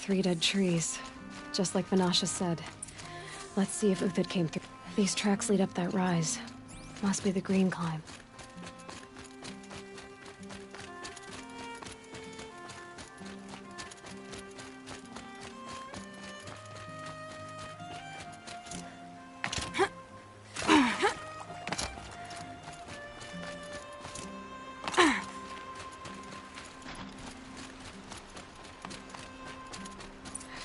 3 dead trees. Just like Vanasha said. Let's see if Uthid came through. These tracks lead up that rise. Must be the green climb.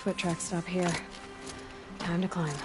Foot tracks stop here. Time to climb.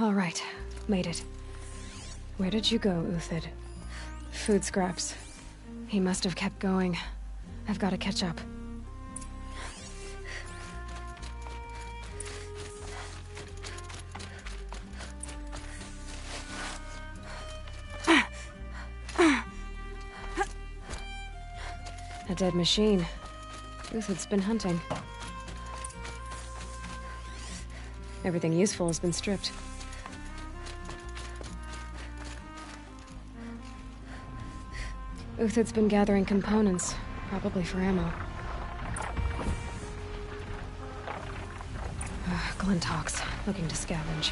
All right, made it. Where did you go, Uthid? Food scraps. He must have kept going. I've got to catch up. A dead machine. Uthid's been hunting. Everything useful has been stripped. Uthid's been gathering components, probably for ammo. Glintox, looking to scavenge.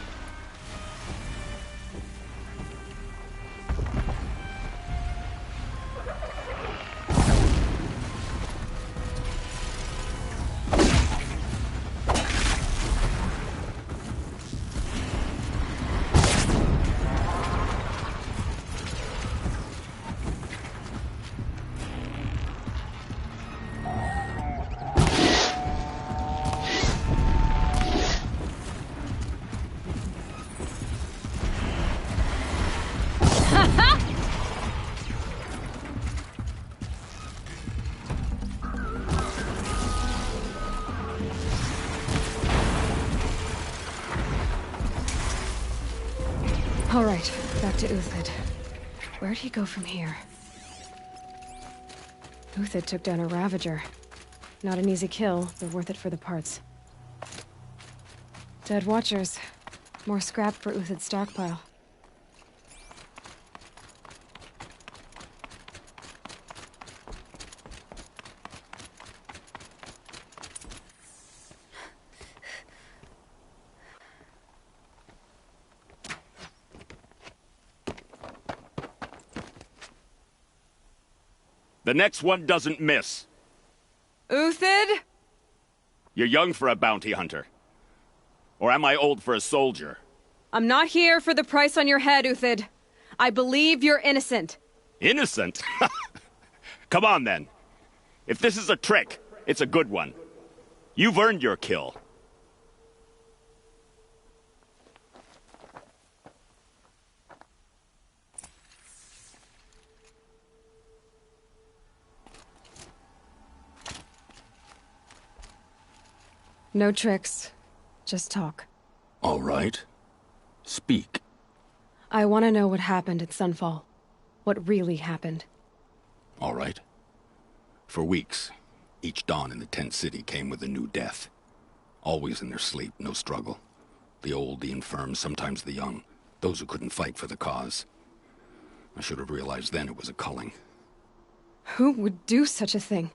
All right, back to Uthid. Where'd he go from here? Uthid took down a Ravager. Not an easy kill, but worth it for the parts. Dead Watchers. More scrap for Uthid's stockpile. The next one doesn't miss. Uthid? You're young for a bounty hunter. Or am I old for a soldier? I'm not here for the price on your head, Uthid. I believe you're innocent. Innocent? Come on, then. If this is a trick, it's a good one. You've earned your kill. No tricks. Just talk. All right. Speak. I want to know what happened at Sunfall. What really happened. All right. For weeks, each dawn in the tent city came with a new death. Always in their sleep, no struggle. The old, the infirm, sometimes the young. Those who couldn't fight for the cause. I should have realized then it was a culling. Who would do such a thing?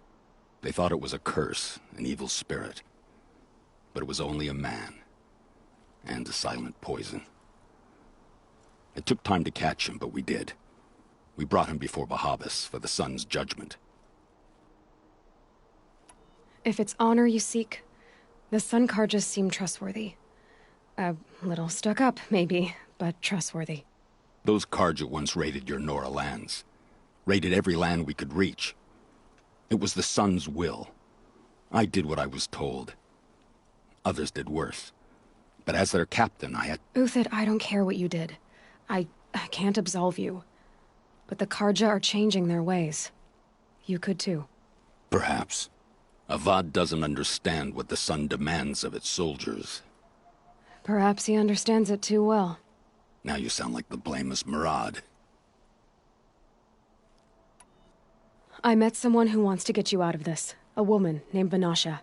They thought it was a curse, an evil spirit. But it was only a man. And a silent poison. It took time to catch him, but we did. We brought him before Bahavas for the Sun's judgment. If it's honor you seek, the Sun Karjas seem trustworthy. A little stuck up, maybe, but trustworthy. Those Karja once raided your Nora lands. Raided every land we could reach. It was the Sun's will. I did what I was told. Others did worse. But as their captain, I had... Uthid, I don't care what you did. I can't absolve you. But the Karja are changing their ways. You could too. Perhaps. Avad doesn't understand what the Sun demands of its soldiers. Perhaps he understands it too well. Now you sound like the blameless Murad. I met someone who wants to get you out of this. A woman named Vanasha.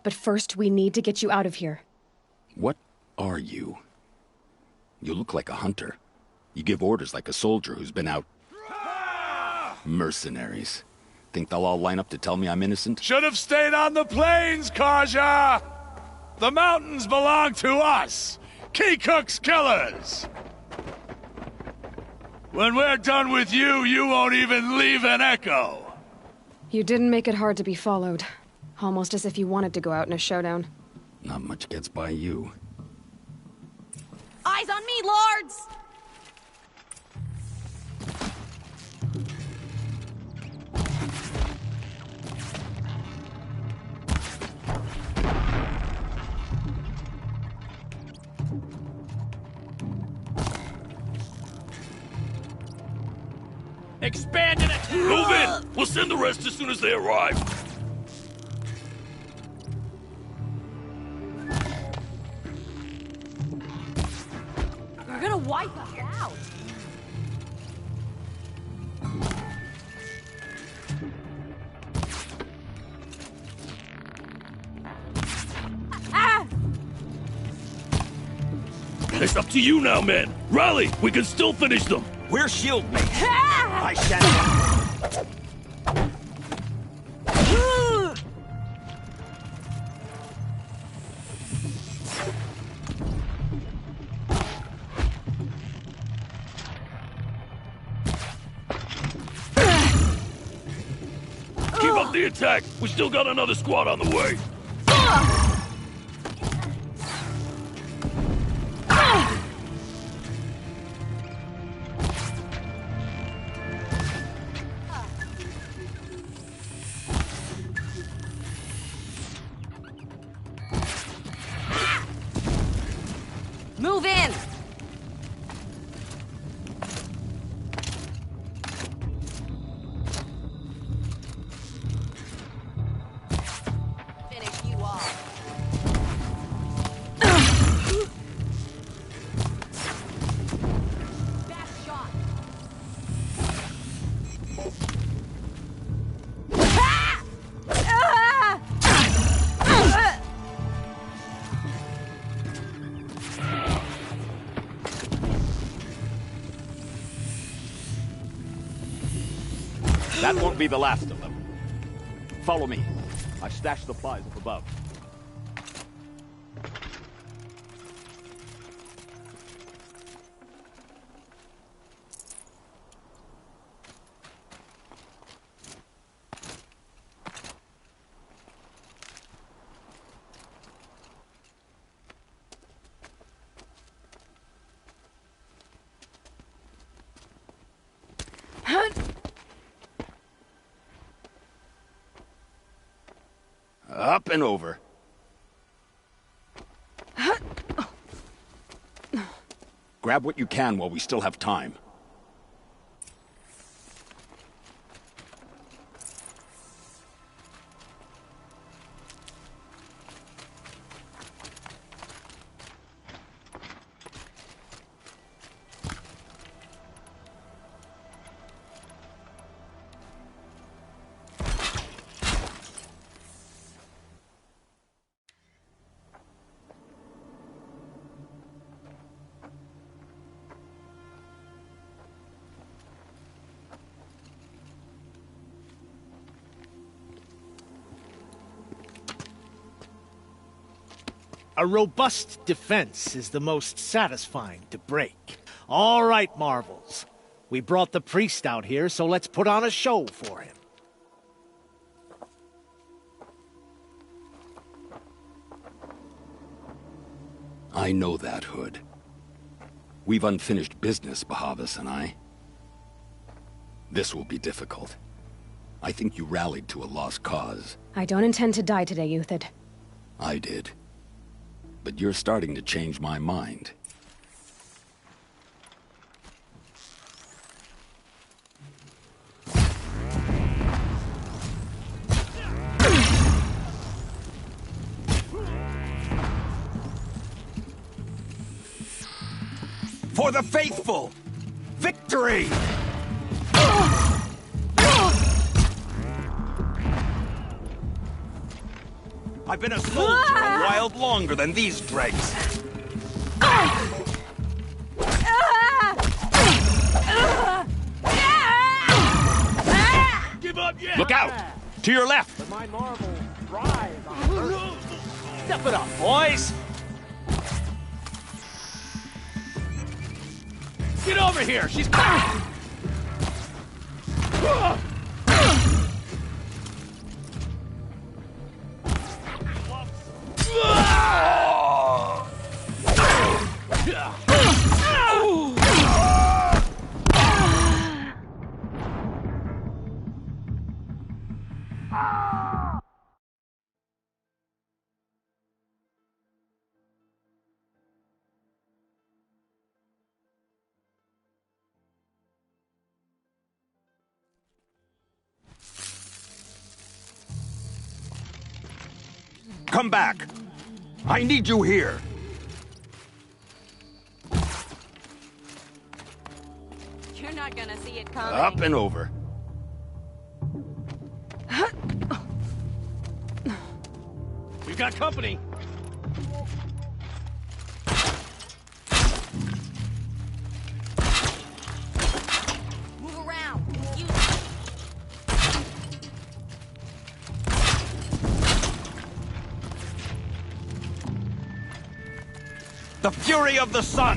But first, we need to get you out of here. What are you? You look like a hunter. You give orders like a soldier who's been out... Mercenaries. Think they'll all line up to tell me I'm innocent? Should have stayed on the plains, Karja! The mountains belong to us! Kikuk's killers! When we're done with you, you won't even leave an echo! You didn't make it hard to be followed. Almost as if you wanted to go out in a showdown. Not much gets by you. Eyes on me, lords! Expanding it! Move in! We'll send the rest as soon as they arrive. You're gonna wipe us out! Ah! It's up to you now, men. Rally! We can still finish them. We're shield mates. Ah! I shan't... Keep up the attack. We still got another squad on the way. Move in! Finish you off. Fast shot. Ah! Ah! That won't be the last of them. Follow me. I've stashed supplies up above. Up and over. Grab what you can while we still have time. A robust defense is the most satisfying to break. All right, Marvels. We brought the priest out here, so let's put on a show for him. I know that, Hood. We've unfinished business, Bahavas and I. This will be difficult. I think you rallied to a lost cause. I don't intend to die today, Uthid. I did. But you're starting to change my mind. For the faithful! Victory! I've been a soldier a while longer than these dregs. Give up yet! Look out! To your left! My Marvel thrive on Earth. Step it up, boys! Get over here! She's coming! Come back! I need you here! You're not gonna see it coming. Up and over. We've got company! Move around. You... The fury of the sun!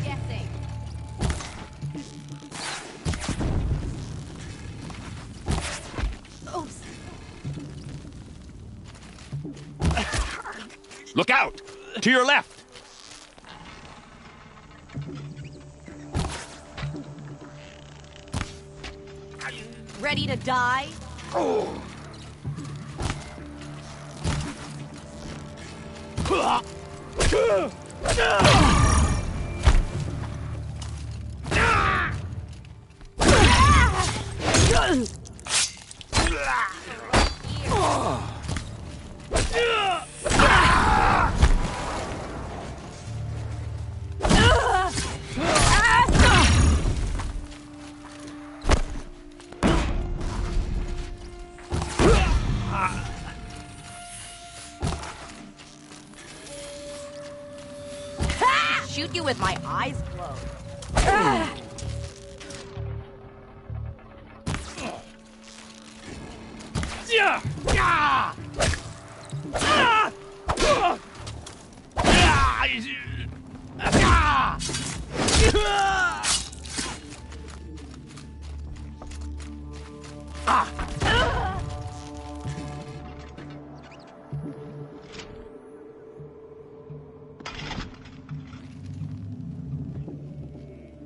Guessing. Oops. Look out! To your left! Ready to die? Shoot you with my eyes closed.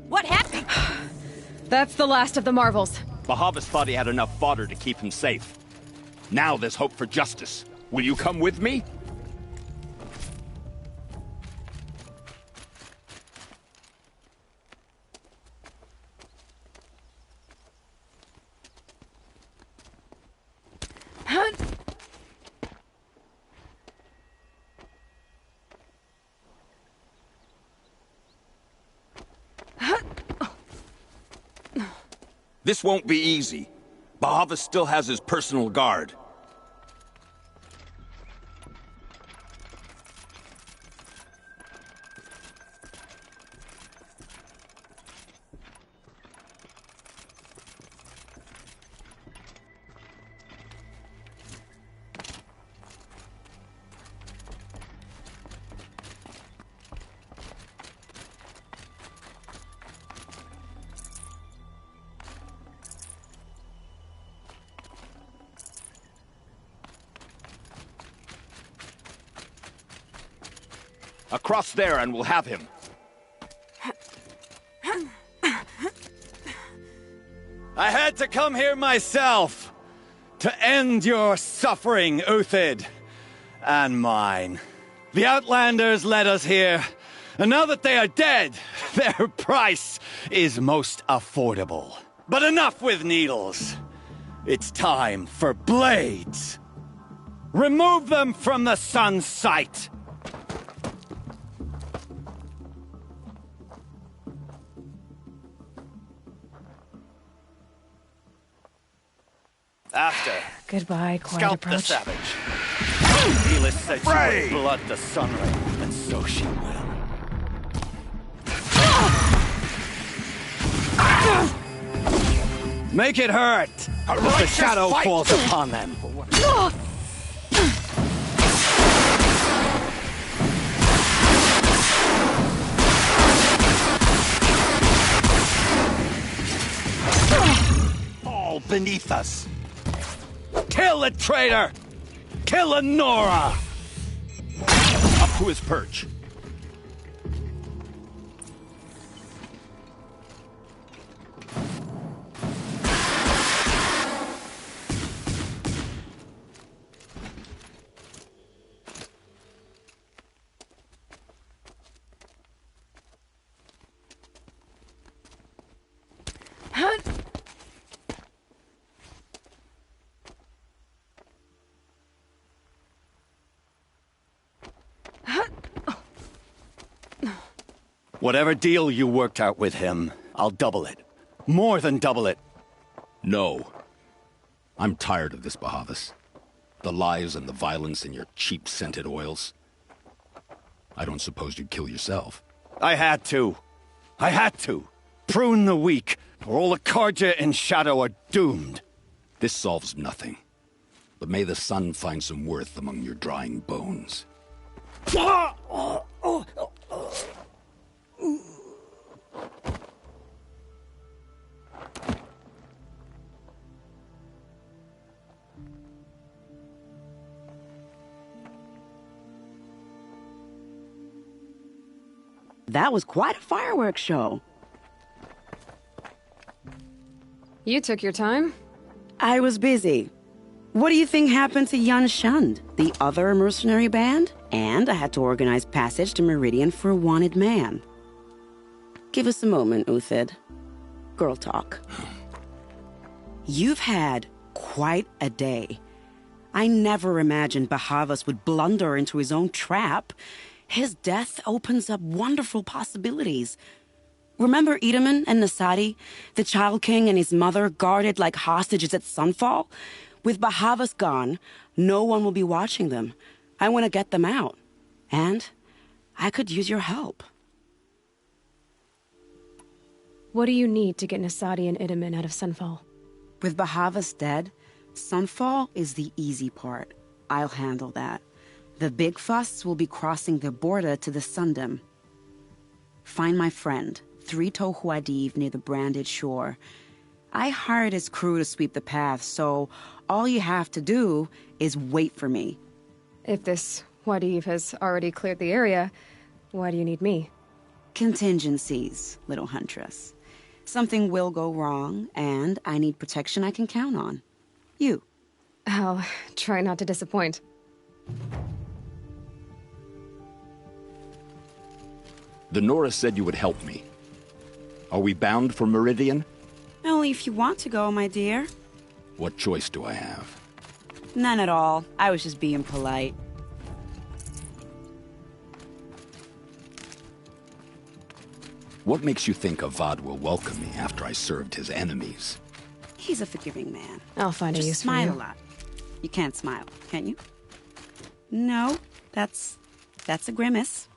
What happened? That's the last of the Marvels. Bahavas thought he had enough fodder to keep him safe. Now there's hope for justice. Will you come with me? This won't be easy. Bahavas still has his personal guard. Across there and we'll have him. I had to come here myself to end your suffering, Uthid, and mine. The Outlanders led us here, and now that they are dead, their price is most affordable. But enough with needles. It's time for blades. Remove them from the sun's sight. After, Goodbye, quiet scalp approach. the savage. Elis said she would blood the sunray, and so she will. Make it hurt! As the shadow falls upon them. All beneath us. Kill the traitor! Kill Lenora! Up to his perch. Whatever deal you worked out with him, I'll double it. More than double it. No. I'm tired of this, Bahavas. The lies and the violence in your cheap scented oils. I don't suppose you'd kill yourself. I had to. I had to. Prune the weak, or all the Karja in Shadow are doomed. This solves nothing. But may the sun find some worth among your drying bones. That was quite a fireworks show. You took your time. I was busy. What do you think happened to Yan Shund, the other mercenary band? And I had to organize passage to Meridian for a wanted man. Give us a moment, Uthid. Girl talk. You've had quite a day. I never imagined Bahavas would blunder into his own trap. His death opens up wonderful possibilities. Remember Edaman and Nasadi, the Child King and his mother guarded like hostages at Sunfall? With Bahavas gone, no one will be watching them. I want to get them out. And I could use your help. What do you need to get Nasadi and Idaman out of Sunfall? With Bahavas dead, Sunfall is the easy part. I'll handle that. The big fuss will be crossing the border to the Sundom. Find my friend, 3 Tohuadiv near the branded shore. I hired his crew to sweep the path, so all you have to do is wait for me. If this Wadiv has already cleared the area, why do you need me? Contingencies, little huntress. Something will go wrong, and I need protection I can count on. You. I'll try not to disappoint. The Nora said you would help me. Are we bound for Meridian? Only if you want to go, my dear. What choice do I have? None at all. I was just being polite. What makes you think Avad will welcome me after I served his enemies? He's a forgiving man. I'll find a Just use for smile you. a lot. You can't smile, can you? No, that's a grimace.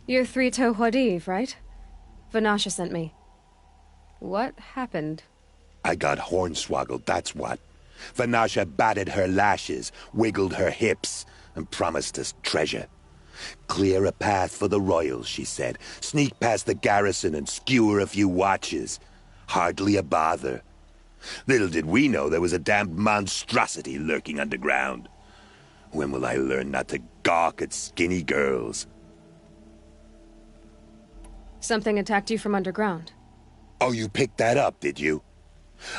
You're Three-Toe Huadiv, right? Vanasha sent me. What happened? I got hornswoggled, that's what. Vanasha batted her lashes, wiggled her hips, and promised us treasure. Clear a path for the royals, she said. Sneak past the garrison and skewer a few watches. Hardly a bother. Little did we know there was a damned monstrosity lurking underground. When will I learn not to gawk at skinny girls? Something attacked you from underground. Oh, you picked that up, did you?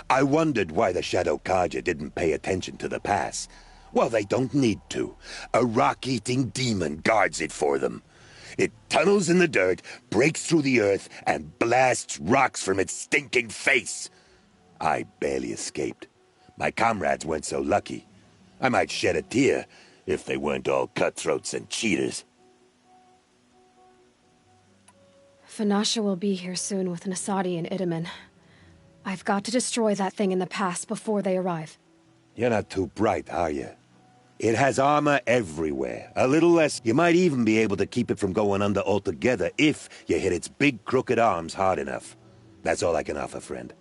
I wondered why the Shadow Kaja didn't pay attention to the pass. Well, they don't need to. A rock-eating demon guards it for them. It tunnels in the dirt, breaks through the earth, and blasts rocks from its stinking face. I barely escaped. My comrades weren't so lucky. I might shed a tear if they weren't all cutthroats and cheaters. Vanasha will be here soon with Nasadi and Idaman. I've got to destroy that thing in the pass before they arrive. You're not too bright, are you? It has armor everywhere. A little less, you might even be able to keep it from going under altogether if you hit its big crooked arms hard enough. That's all I can offer, friend.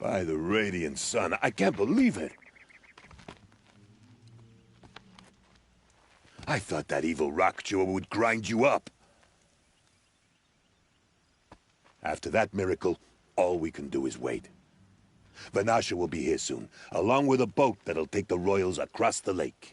By the radiant sun, I can't believe it. I thought that evil rock chewer would grind you up. After that miracle, all we can do is wait. Vanasha will be here soon, along with a boat that'll take the royals across the lake.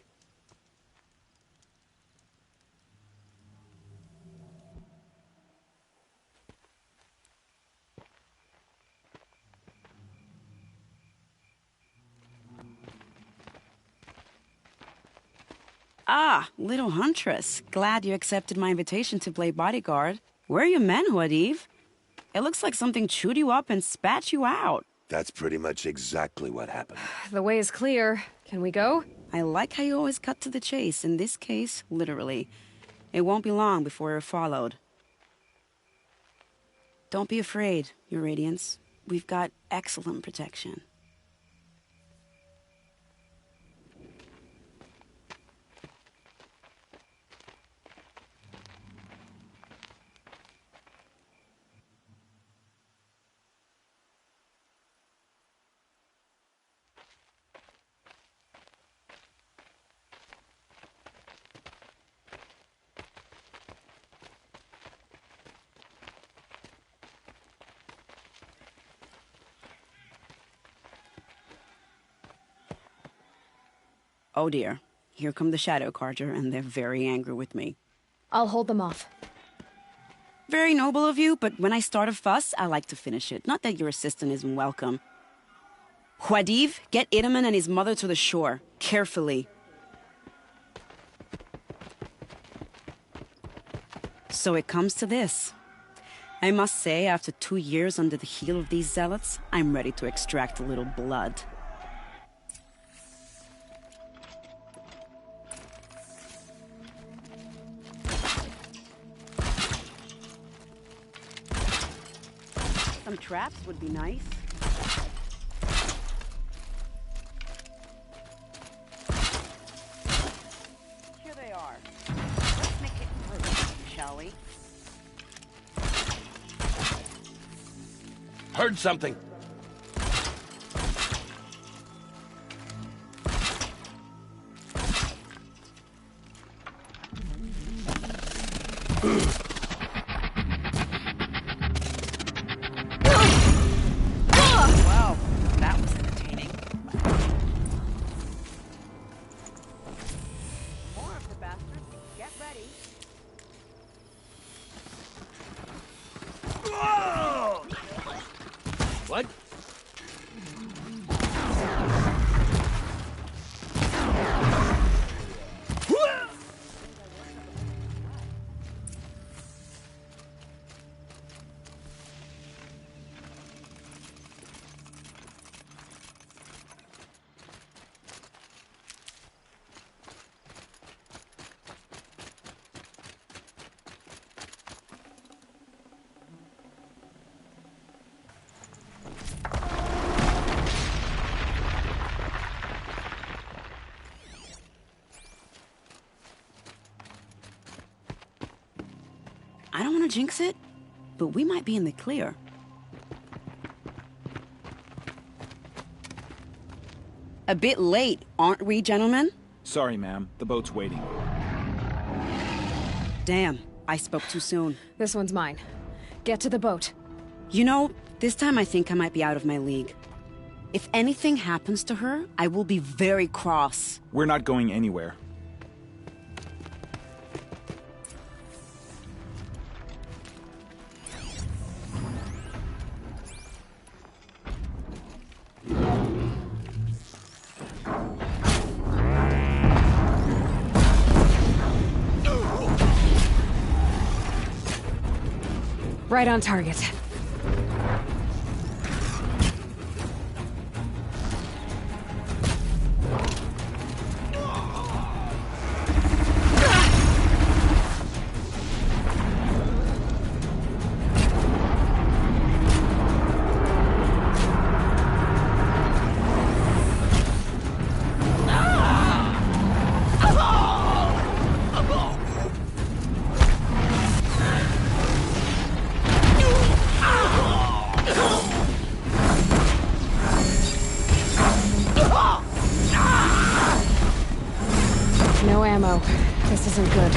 Ah, little huntress. Glad you accepted my invitation to play bodyguard. Where are your men, Huadiv? It looks like something chewed you up and spat you out. That's pretty much exactly what happened. The way is clear. Can we go? I like how you always cut to the chase. In this case, literally. It won't be long before you're followed. Don't be afraid, Your Radiance. We've got excellent protection. Oh dear, here come the Shadow Carja, and they're very angry with me. I'll hold them off. Very noble of you, but when I start a fuss, I like to finish it. Not that your assistant isn't welcome. Huadiv, get Idaman and his mother to the shore. Carefully. So it comes to this. I must say, after 2 years under the heel of these zealots, I'm ready to extract a little blood. Some traps would be nice. Here they are. Let's make it through, shall we? Heard something. Wow, that was entertaining. More of the bastards. Get ready. What? I don't want to jinx it, but we might be in the clear. A bit late, aren't we, gentlemen? Sorry, ma'am. The boat's waiting. Damn, I spoke too soon. This one's mine. Get to the boat. You know, this time I think I might be out of my league. If anything happens to her, I will be very cross. We're not going anywhere. Right on target. isn't good.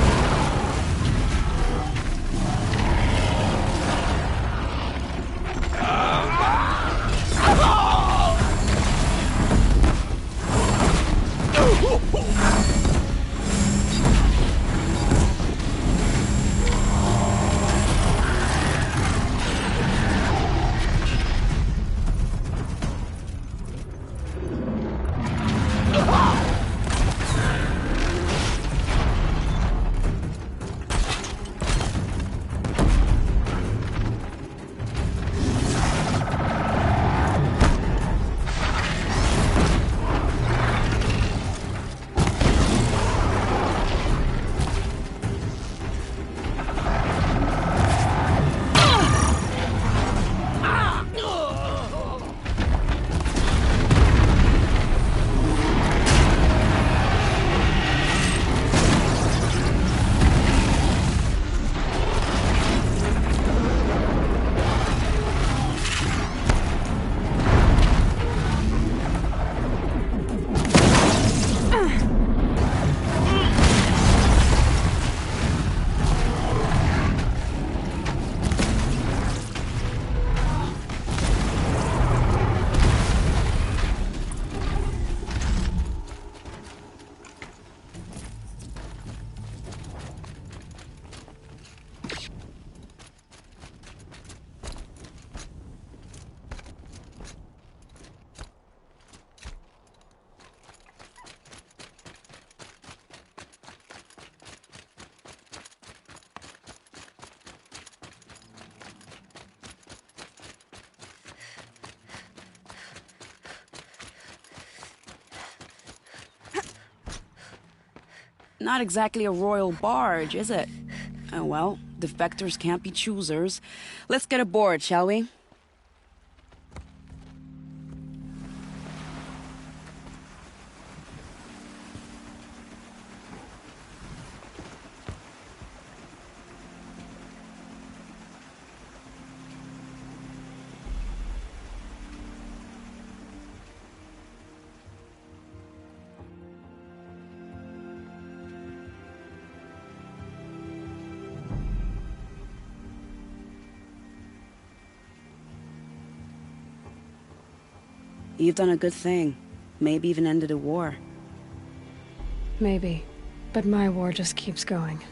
Not exactly a royal barge, is it? Oh well, defectors can't be choosers. Let's get aboard, shall we? You've done a good thing. Maybe even ended a war. Maybe. But my war just keeps going.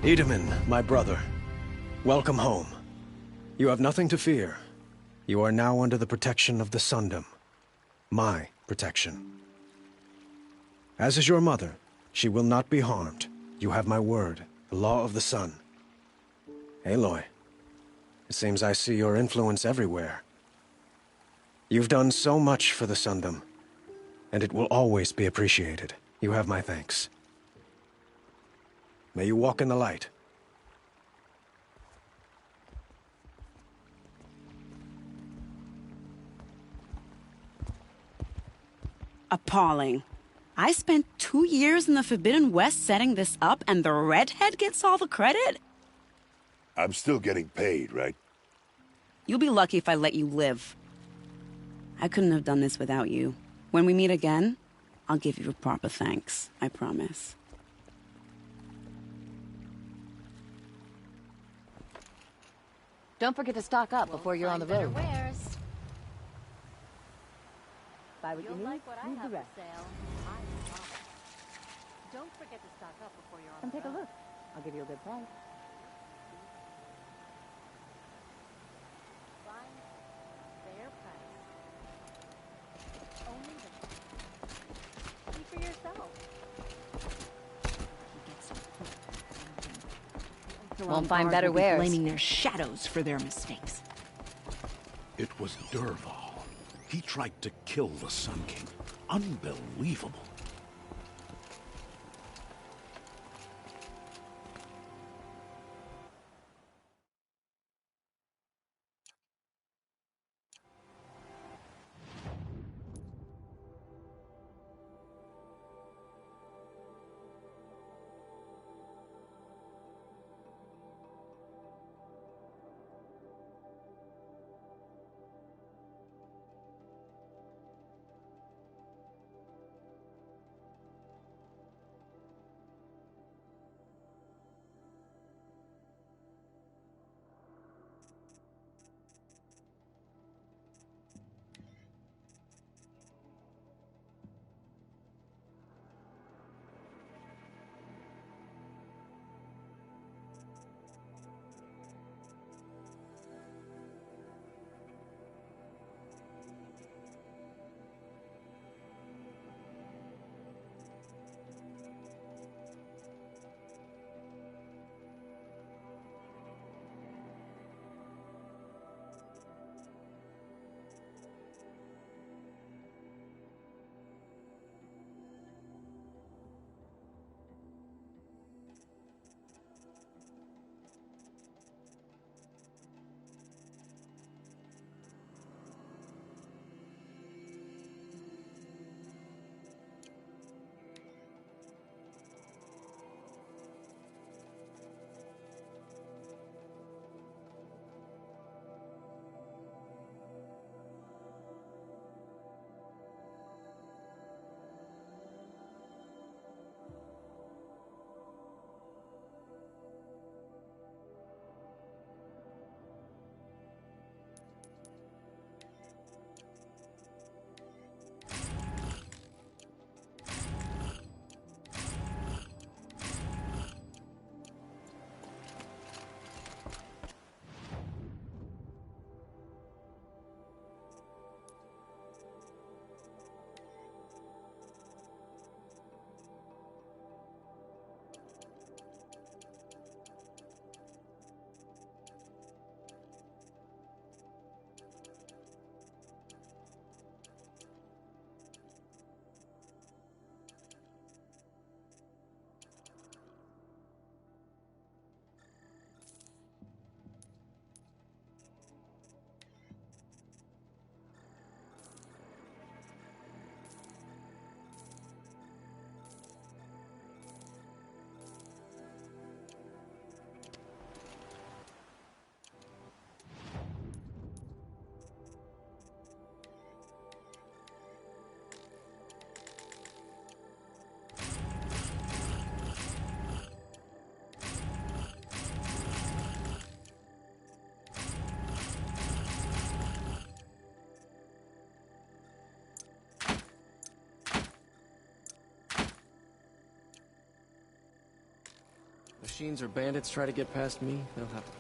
Edaman, my brother, welcome home. You have nothing to fear. You are now under the protection of the Sundom. My protection. As is your mother, she will not be harmed. You have my word, the law of the sun. Aloy, it seems I see your influence everywhere. You've done so much for the Sundom, and it will always be appreciated. You have my thanks. May you walk in the light. Appalling. I spent 2 years in the Forbidden West setting this up, and the redhead gets all the credit? I'm still getting paid, right? You'll be lucky if I let you live. I couldn't have done this without you. When we meet again, I'll give you a proper thanks, I promise. Don't forget to stock up before you're on the road. Wares. Buy what you need, Like what I leave have the rest. for sale. Don't forget to stock up before you're on Come the take a road. look. I'll give you a good price. Find fair price. Only the see for yourself. Won't find better wares. Blaming their shadows for their mistakes. It was Derval. He tried to kill the Sun King. Unbelievable. Machines or bandits try to get past me, they'll have to...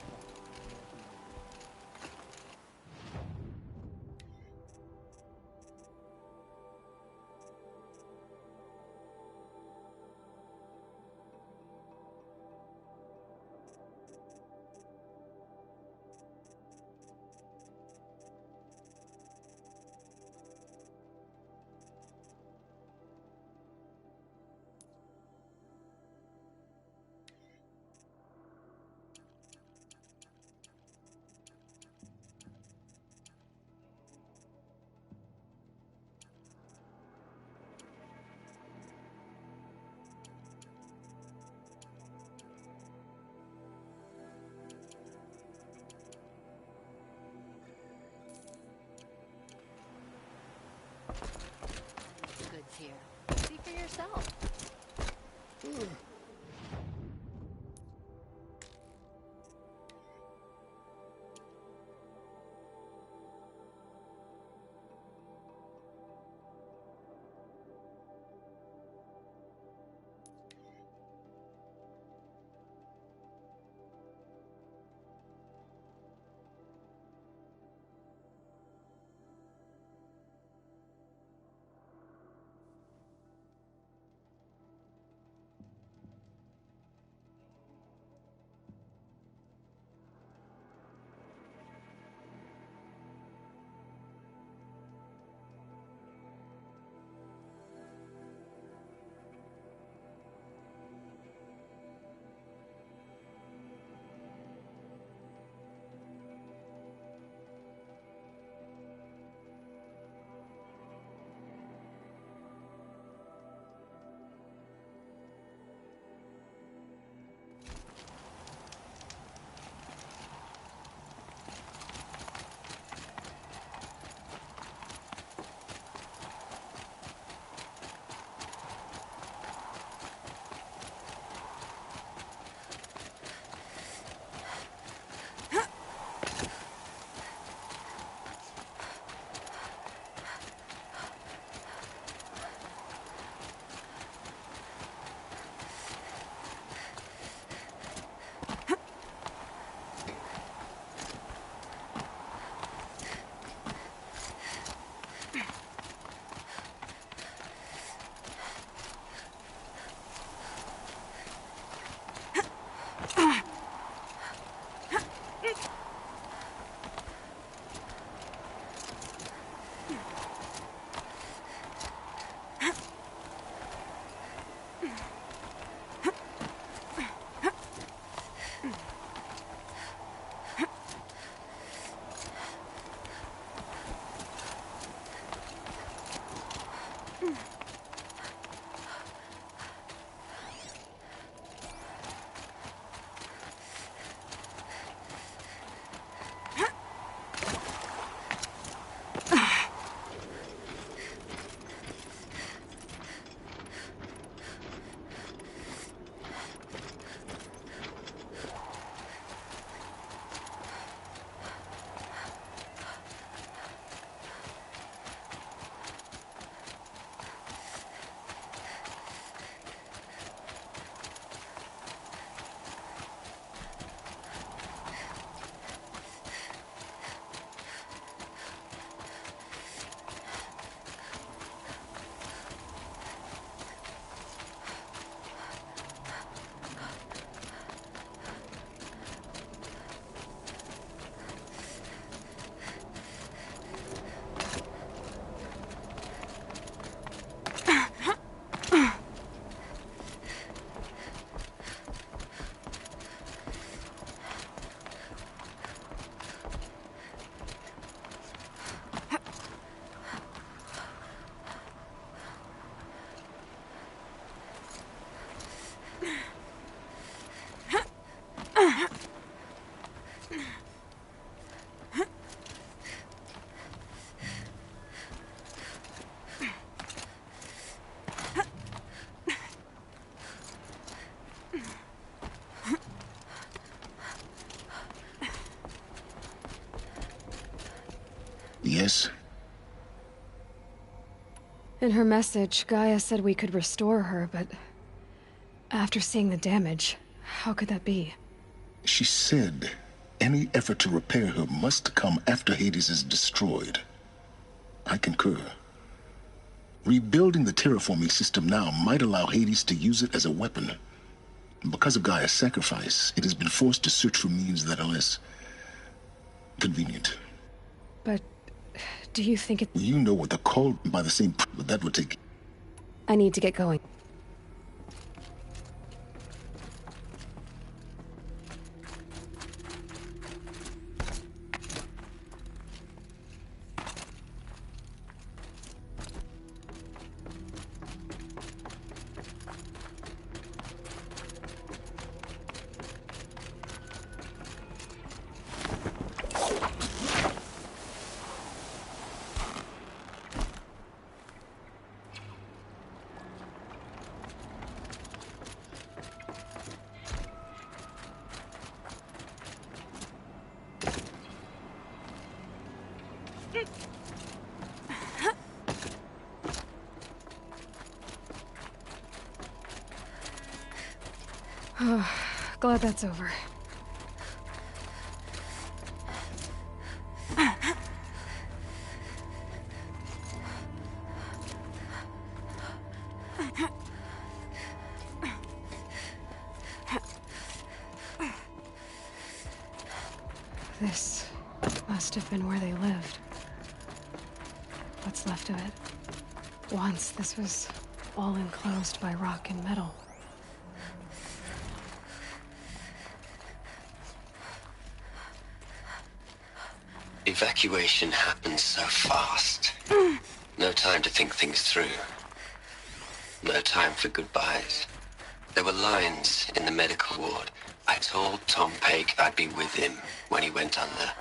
Goods here. See for yourself. Yes? In her message, Gaia said we could restore her, but after seeing the damage, how could that be? She said any effort to repair her must come after Hades is destroyed. I concur. Rebuilding the terraforming system now might allow Hades to use it as a weapon. Because of Gaia's sacrifice, it has been forced to search for means that are less convenient. But do you think it... You know what they're called by the same... but that would take... I need to get going. Oh, glad that's over. This must have been where they lived. What's left of it. Once this was all enclosed by rock and metal. Evacuation happened so fast. No time to think things through. No time for goodbyes. There were lines in the medical ward. I told Tom Pake I'd be with him when he went under.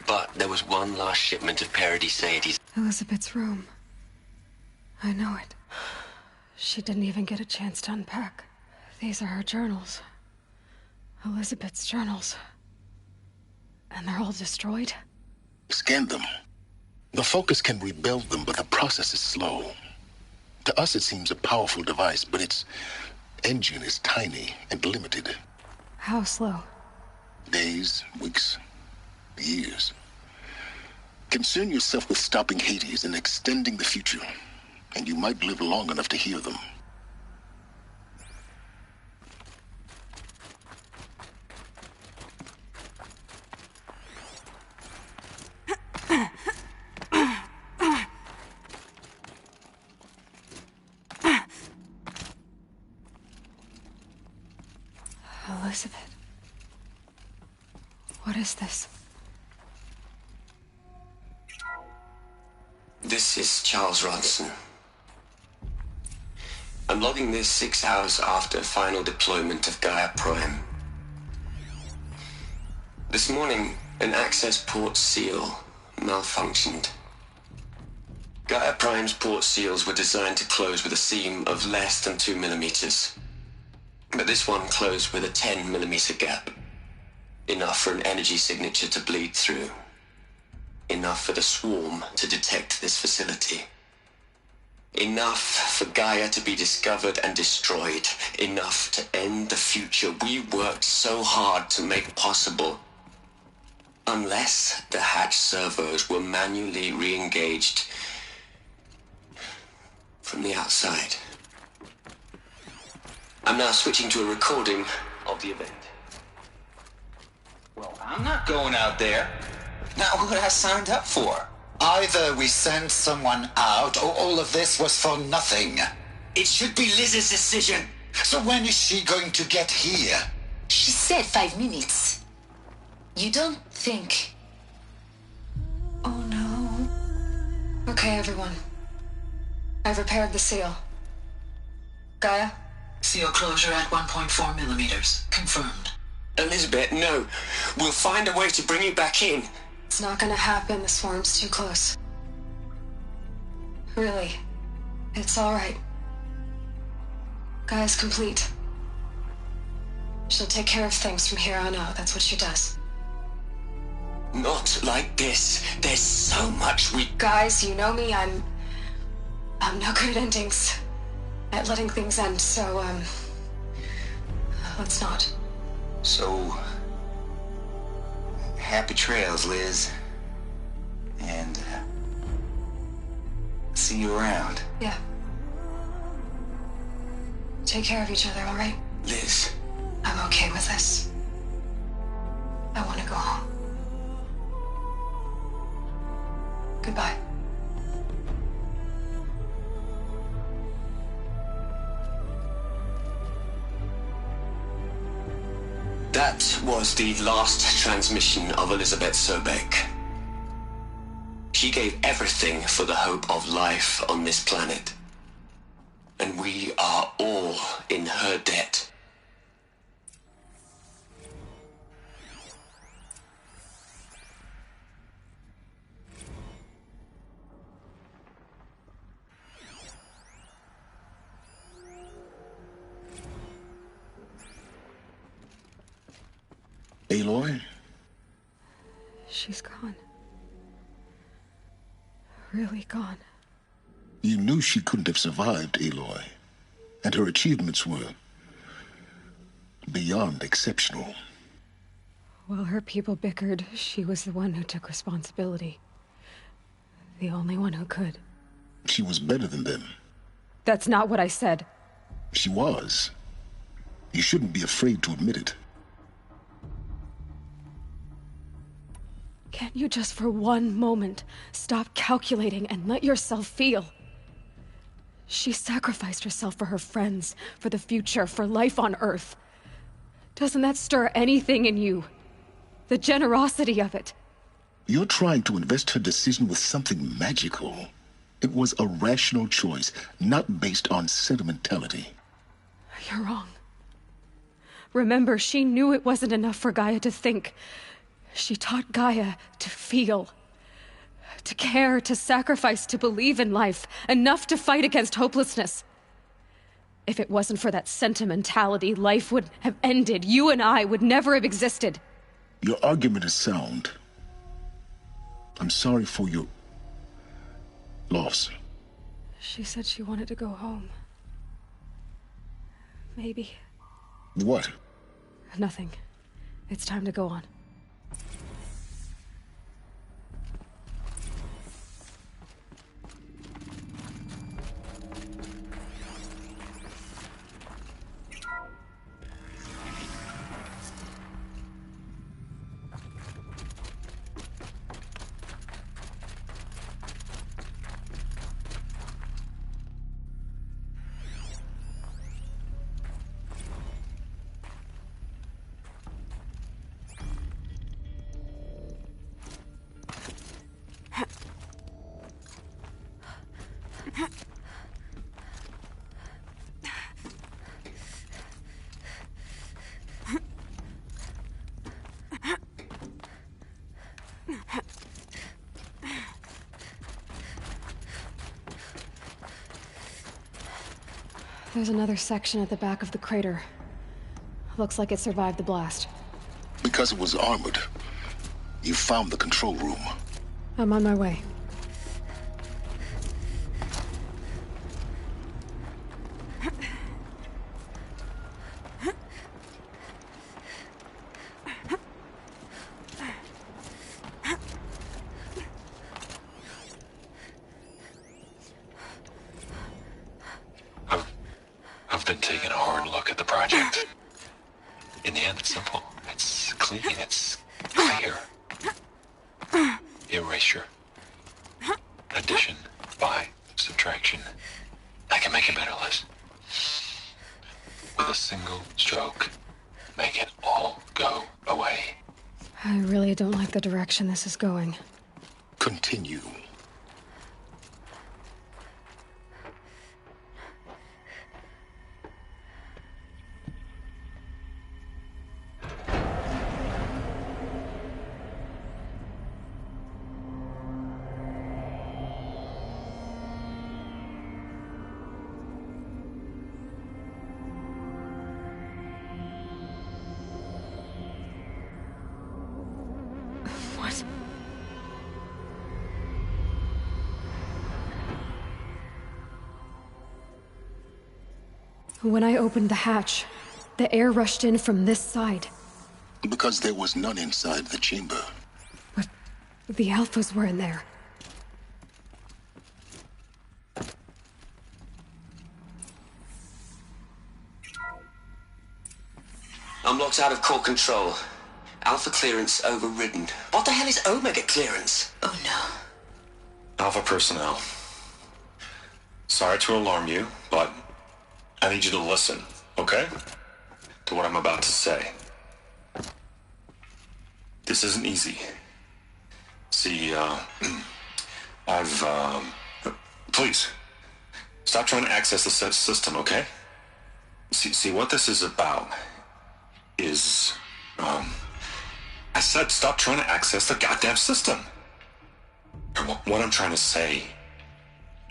But there was one last shipment of Paradisades. Elizabeth's room. I know it. She didn't even get a chance to unpack. These are her journals. Elizabeth's journals. And they're all destroyed? Scan them. The Focus can rebuild them, but the process is slow. To us, it seems a powerful device, but its engine is tiny and limited. How slow? Days, weeks, years. Concern yourself with stopping Hades and extending the future, and you might live long enough to hear them. Elizabeth. What is this? This is Charles Ronson. I'm logging this 6 hours after final deployment of Gaia Prime. This morning, an access port seal malfunctioned. Gaia Prime's port seals were designed to close with a seam of less than 2 millimeters. But this one closed with a 10 millimeter gap. Enough for an energy signature to bleed through. Enough for the swarm to detect this facility. Enough for Gaia to be discovered and destroyed. Enough to end the future we worked so hard to make possible. Unless the hatch servos were manually re-engaged from the outside. I'm now switching to a recording of the event. Well, I'm not going out there. Not what I signed up for. Either we send someone out, or all of this was for nothing. It should be Liz's decision. So when is she going to get here? She said 5 minutes. You don't think... Oh no. Okay, everyone. I've repaired the seal. Gaia? Seal closure at 1.4 millimeters. Confirmed. Elizabeth, no. We'll find a way to bring you back in. It's not gonna happen. The swarm's too close. Really. It's alright. Gaia's complete. She'll take care of things from here on out. That's what she does. Not like this. There's so much we... Guys, you know me. I'm no good at endings. At letting things end, so, let's not. So... happy trails, Liz. And... see you around. Yeah. Take care of each other, alright? Liz. I'm okay with this. I want to go home. Goodbye. That was the last transmission of Elizabeth Sobek. She gave everything for the hope of life on this planet. And we are all in her debt. Aloy? She's gone. Really gone. You knew she couldn't have survived, Aloy. And her achievements were beyond exceptional. While her people bickered, she was the one who took responsibility. The only one who could. She was better than them. That's not what I said. She was. You shouldn't be afraid to admit it. Can't you just for one moment stop calculating and let yourself feel? She sacrificed herself for her friends, for the future, for life on Earth. Doesn't that stir anything in you? The generosity of it. You're trying to invest her decision with something magical. It was a rational choice, not based on sentimentality. You're wrong. Remember, she knew it wasn't enough for Gaia to think. She taught Gaia to feel, to care, to sacrifice, to believe in life, enough to fight against hopelessness. If it wasn't for that sentimentality, life would have ended. You and I would never have existed. Your argument is sound. I'm sorry for your loss. She said she wanted to go home. Maybe. What? Nothing. It's time to go on. There's another section at the back of the crater. Looks like it survived the blast. Because it was armored. You found the control room. I'm on my way. I've been taking a hard look at the project. In the end, it's simple. It's clean. It's clear. Erasure. Addition. By. Subtraction. I can make a better list. With a single stroke, make it all go away. I really don't like the direction this is going. Continue. What? When I opened the hatch, the air rushed in from this side. Because there was none inside the chamber. But the Alphas were in there. I'm locked out of core control. Alpha clearance overridden. What the hell is Omega clearance? Oh no. Alpha personnel. Sorry to alarm you, but I need you to listen, okay? To what I'm about to say. This isn't easy. See, please, stop trying to access the system, okay? See, what this is about is, I said stop trying to access the goddamn system. What I'm trying to say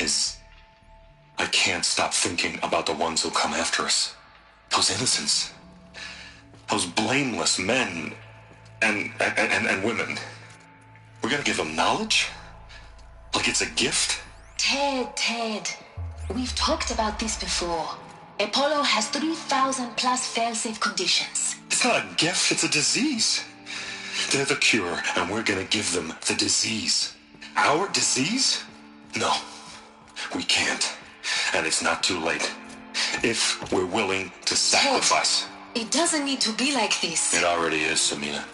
is I can't stop thinking about the ones who come after us. Those innocents. Those blameless men and women. We're gonna give them knowledge? Like it's a gift? Ted. We've talked about this before. Apollo has 3,000 plus fail-safe conditions. It's not a gift, it's a disease. They're the cure, and we're gonna give them the disease. Our disease? No, we can't. And it's not too late. If we're willing to sacrifice. Ted, it doesn't need to be like this. It already is, Samina.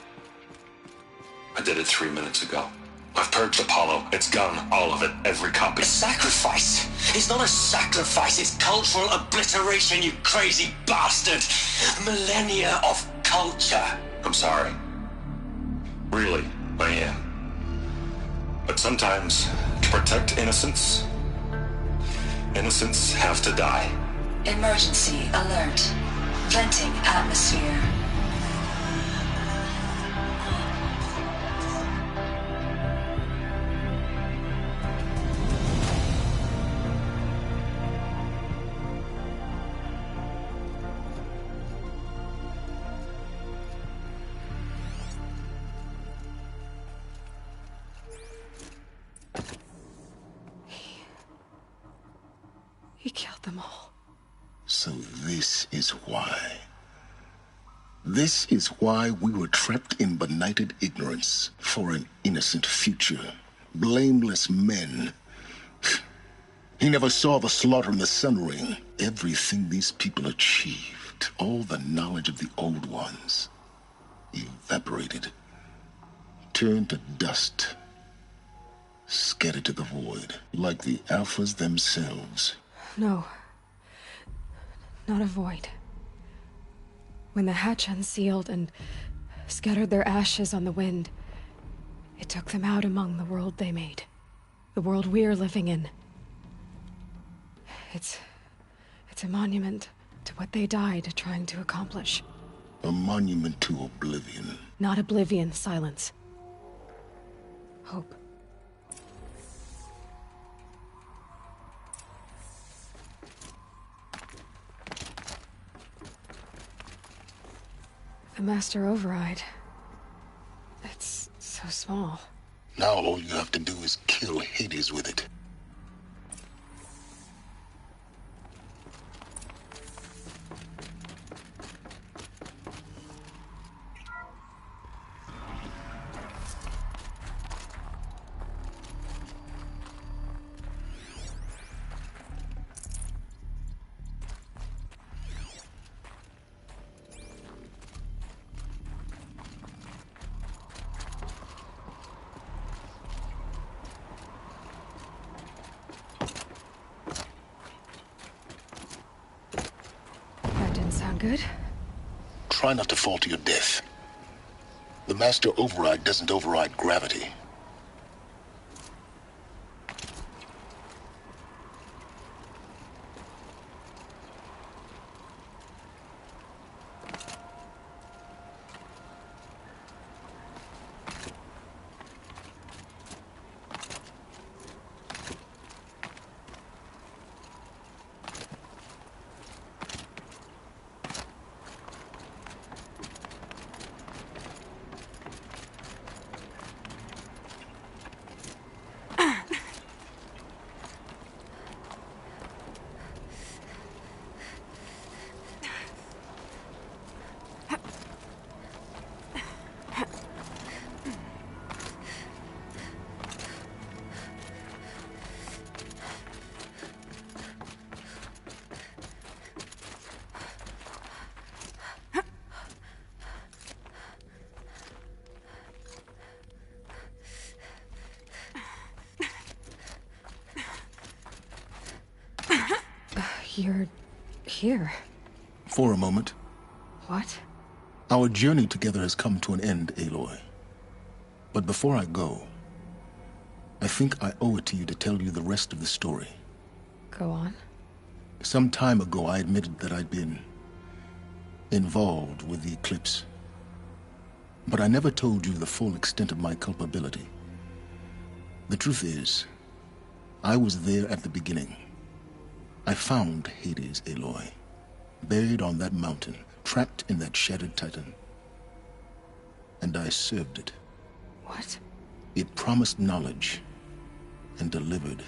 I did it 3 minutes ago. I've purged Apollo. It's gone. All of it. Every copy. A sacrifice? It's not a sacrifice. It's cultural obliteration, you crazy bastard. Millennia of culture. I'm sorry. Really, I am. But sometimes, to protect innocence, innocents have to die. Emergency alert. Venting atmosphere. He killed them all. So this is why. This is why we were trapped in benighted ignorance for an innocent future. Blameless men. He never saw the slaughter in the Sun Ring. Everything these people achieved, all the knowledge of the old ones, evaporated, turned to dust, scattered to the void, like the Alphas themselves. No. Not a void. When the hatch unsealed and scattered their ashes on the wind, it took them out among the world they made. The world we're living in. It's a monument to what they died trying to accomplish. A monument to oblivion. Not oblivion, silence. Hope. The Master Override. It's so small. Now all you have to do is kill Hades with it. That didn't sound good. Try not to fall to your death. The Master Override doesn't override gravity. You're here. For a moment. What? Our journey together has come to an end, Aloy. But before I go, I think I owe it to you to tell you the rest of the story. Go on. Some time ago, I admitted that I'd been involved with the eclipse. But I never told you the full extent of my culpability. The truth is, I was there at the beginning. I found Hades, Aloy, buried on that mountain, trapped in that shattered titan. And I served it. What? It promised knowledge and delivered.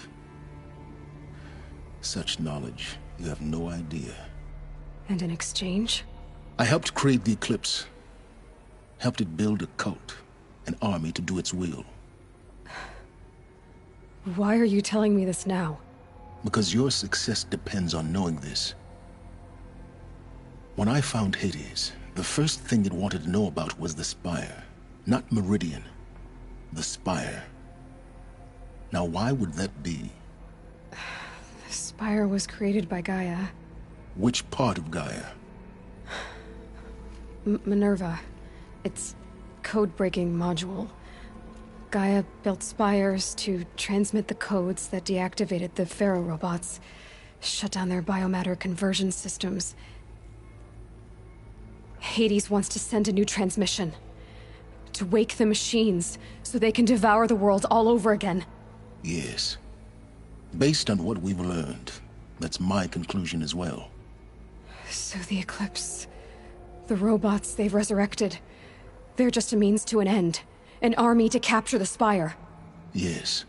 Such knowledge, you have no idea. And in exchange? I helped create the eclipse. Helped it build a cult, an army to do its will. Why are you telling me this now? Because your success depends on knowing this. When I found Hades, the first thing it wanted to know about was the Spire. Not Meridian. The Spire. Now why would that be? The Spire was created by Gaia. Which part of Gaia? Minerva. Its code-breaking module. Gaia built spires to transmit the codes that deactivated the Pharaoh robots, shut down their biomatter conversion systems. Hades wants to send a new transmission. To wake the machines, so they can devour the world all over again. Yes. Based on what we've learned, that's my conclusion as well. So the Eclipse... the robots they've resurrected... they're just a means to an end. An army to capture the Spire. Yes.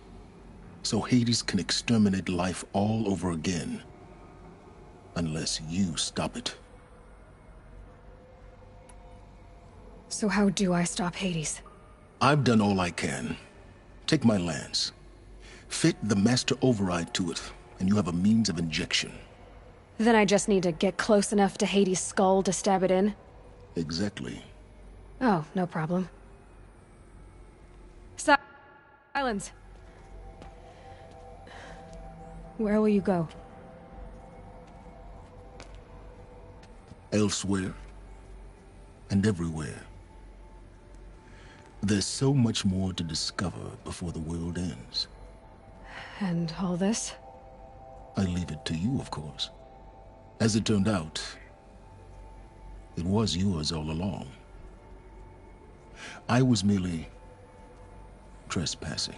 So Hades can exterminate life all over again. Unless you stop it. So how do I stop Hades? I've done all I can. Take my lance. Fit the Master Override to it, and you have a means of injection. Then I just need to get close enough to Hades' skull to stab it in? Exactly. Oh, no problem. Silence. Where will you go? Elsewhere. And everywhere. There's so much more to discover before the world ends. And all this? I leave it to you, of course. As it turned out, it was yours all along. I was merely trespassing.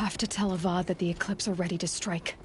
have to tell Avad that the Eclipse are ready to strike.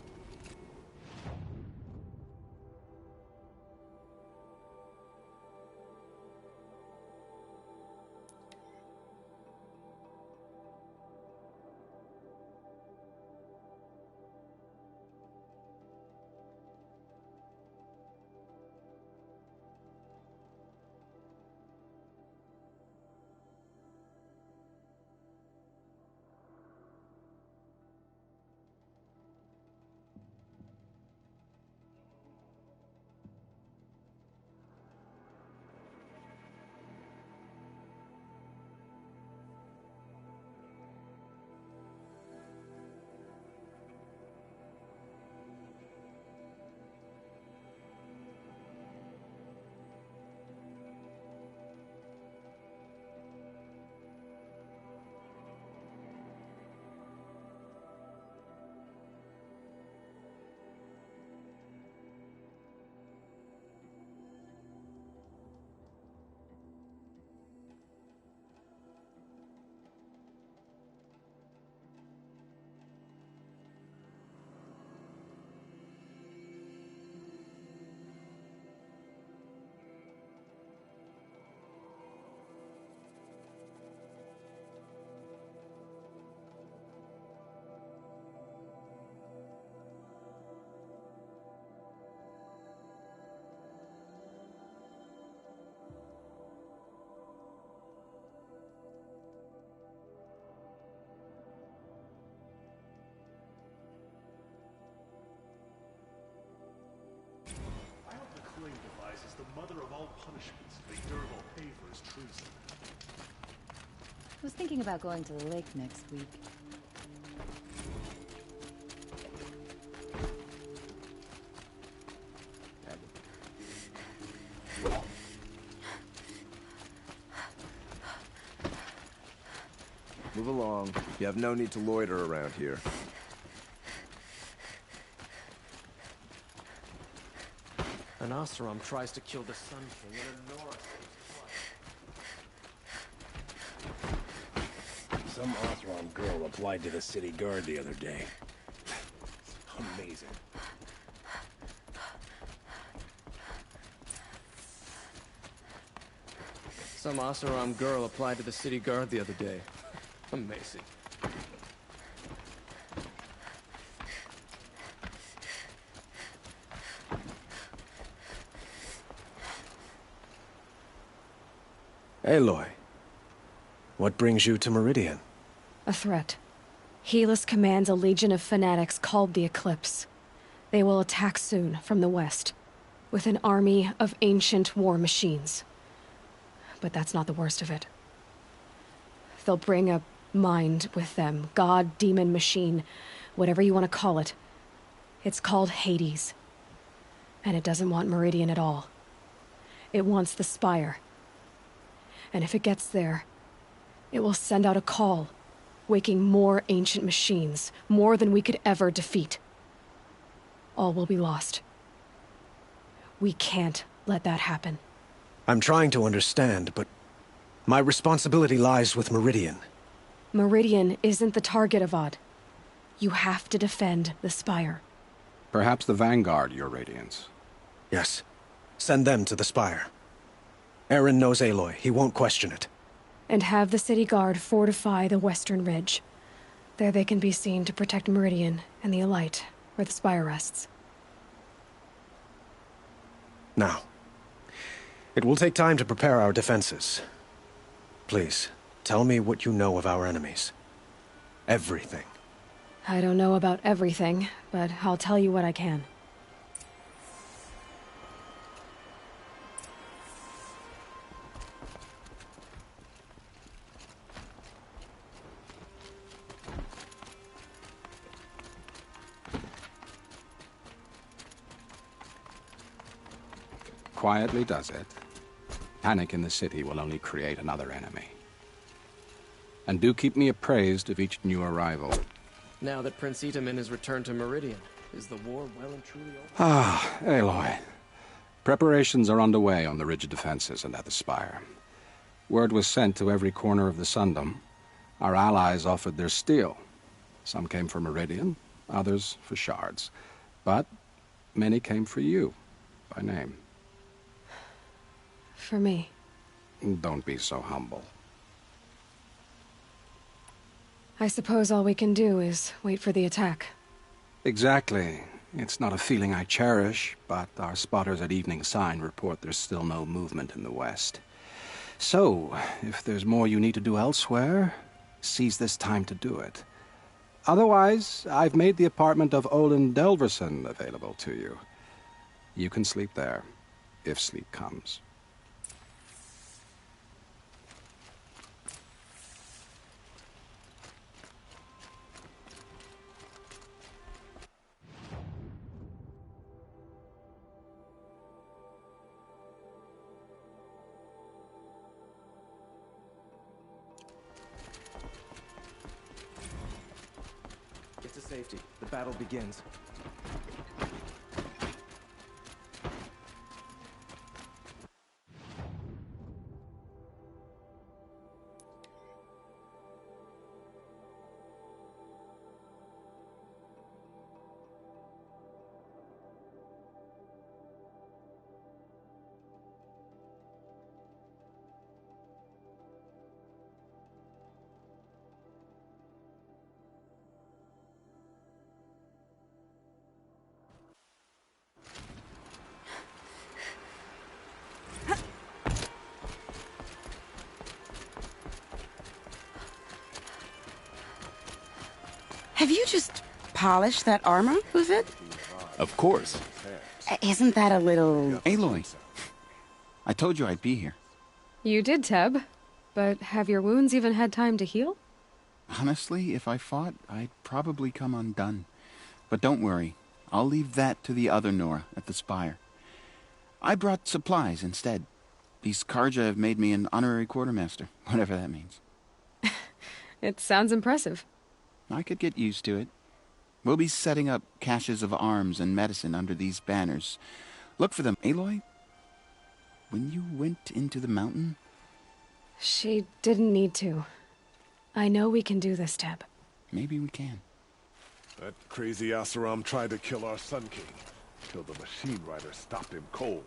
Is the mother of all punishments. They deserve all pay for his treason. I was thinking about going to the lake next week. Move along. You have no need to loiter around here. An Oseram tries to kill the Sun King and Nora. Some Oseram girl applied to the city guard the other day. Amazing. Some Oseram girl applied to the city guard the other day. Amazing. Aloy, what brings you to Meridian? A threat. Helis commands a legion of fanatics called the Eclipse. They will attack soon from the west, with an army of ancient war machines. But that's not the worst of it. They'll bring a mind with them, god, demon, machine, whatever you want to call it. It's called Hades. And it doesn't want Meridian at all. It wants the Spire. And if it gets there, it will send out a call, waking more ancient machines, more than we could ever defeat. All will be lost. We can't let that happen. I'm trying to understand, but my responsibility lies with Meridian. Meridian isn't the target, Avad. You have to defend the Spire. Perhaps the Vanguard, Your Radiance. Yes. Send them to the Spire. Aaron knows Aloy. He won't question it. And have the city guard fortify the western ridge. There they can be seen to protect Meridian and the Elite, where the Spire rests. Now, it will take time to prepare our defenses. Please, tell me what you know of our enemies. Everything. I don't know about everything, but I'll tell you what I can. Quietly does it. Panic in the city will only create another enemy. And do keep me appraised of each new arrival. Now that Prince Itamen has returned to Meridian, is the war well and truly over? Ah, Aloy. Preparations are underway on the ridge defenses and at the Spire. Word was sent to every corner of the Sundom. Our allies offered their steel. Some came for Meridian, others for shards. But many came for you, by name. For me. Don't be so humble. I suppose all we can do is wait for the attack. Exactly. It's not a feeling I cherish, but our spotters at Evening Sign report there's still no movement in the west. So, if there's more you need to do elsewhere, seize this time to do it. Otherwise, I've made the apartment of Olin Delverson available to you. You can sleep there, if sleep comes. Get to safety. The battle begins. Have you just polished that armor, was it? Of course. Isn't that a little... Aloy, I told you I'd be here. You did, Teb. But have your wounds even had time to heal? Honestly, if I fought, I'd probably come undone. But don't worry. I'll leave that to the other Nora at the Spire. I brought supplies instead. These Karja have made me an honorary quartermaster, whatever that means. It sounds impressive. I could get used to it. We'll be setting up caches of arms and medicine under these banners. Look for them. Aloy, when you went into the mountain... She didn't need to. I know we can do this, Teb. Maybe we can. That crazy Asaram tried to kill our Sun King. Till the Machine Rider stopped him cold.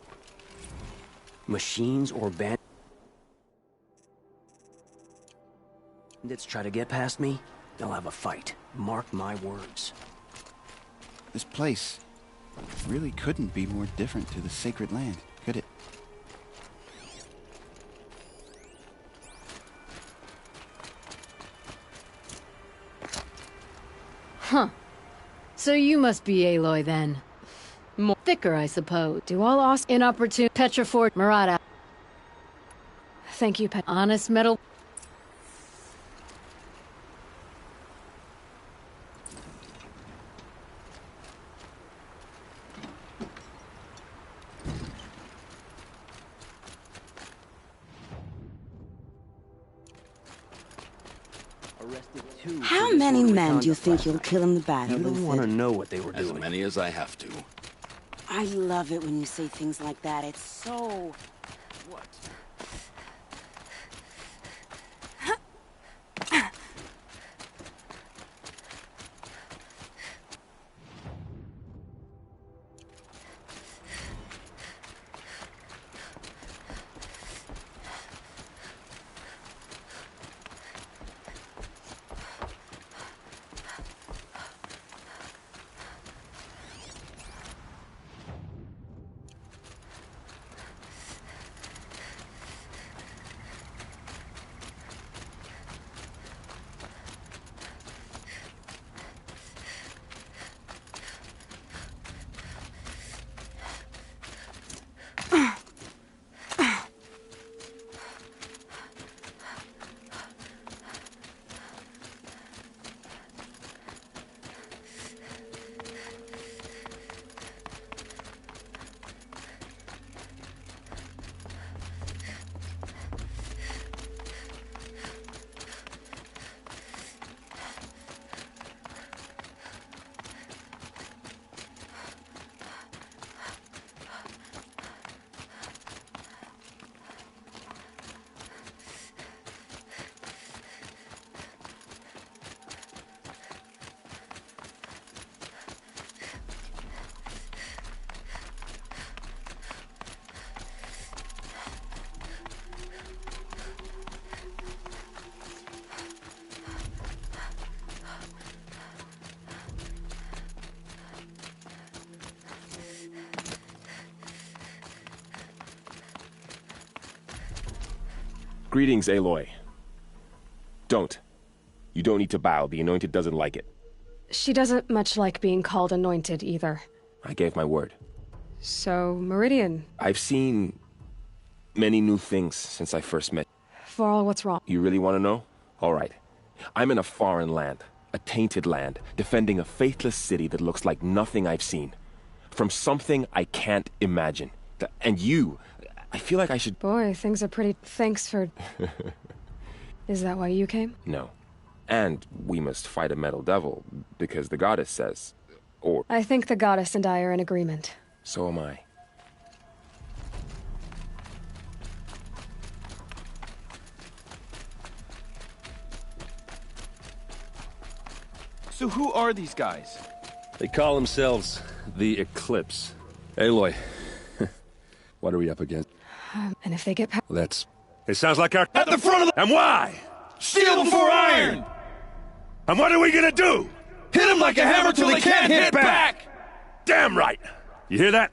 Machines or bandits try to get past me, they'll have a fight. Mark my words. This place really couldn't be more different to the sacred land, could it? Huh. So you must be Aloy then. More thicker, I suppose. Do all inopportune Petrifort Murata. Thank you, Pet. Honest metal. How many men do you think you'll kill in the battle? You don't want to know what they were doing. As many as I have to. I love it when you say things like that. It's so... What? Greetings, Aloy. Don't. You don't need to bow. The Anointed doesn't like it. She doesn't much like being called Anointed either. I gave my word. So, Meridian. I've seen many new things since I first met. For all what's wrong. You really want to know? All right. I'm in a foreign land, a tainted land, defending a faithless city that looks like nothing I've seen. From something I can't imagine. And you, I feel like I should... Boy, things are pretty... Thanks for... Is that why you came? No. And we must fight a metal devil, because the goddess says... Or... I think the goddess and I are in agreement. So am I. So who are these guys? They call themselves the Eclipse. Aloy, what are we up against? And if they get past... That's... It sounds like our... At the front of the... And why? Steel before iron! And what are we gonna do? Hit them like a hammer till they can't hit back! Damn right! You hear that?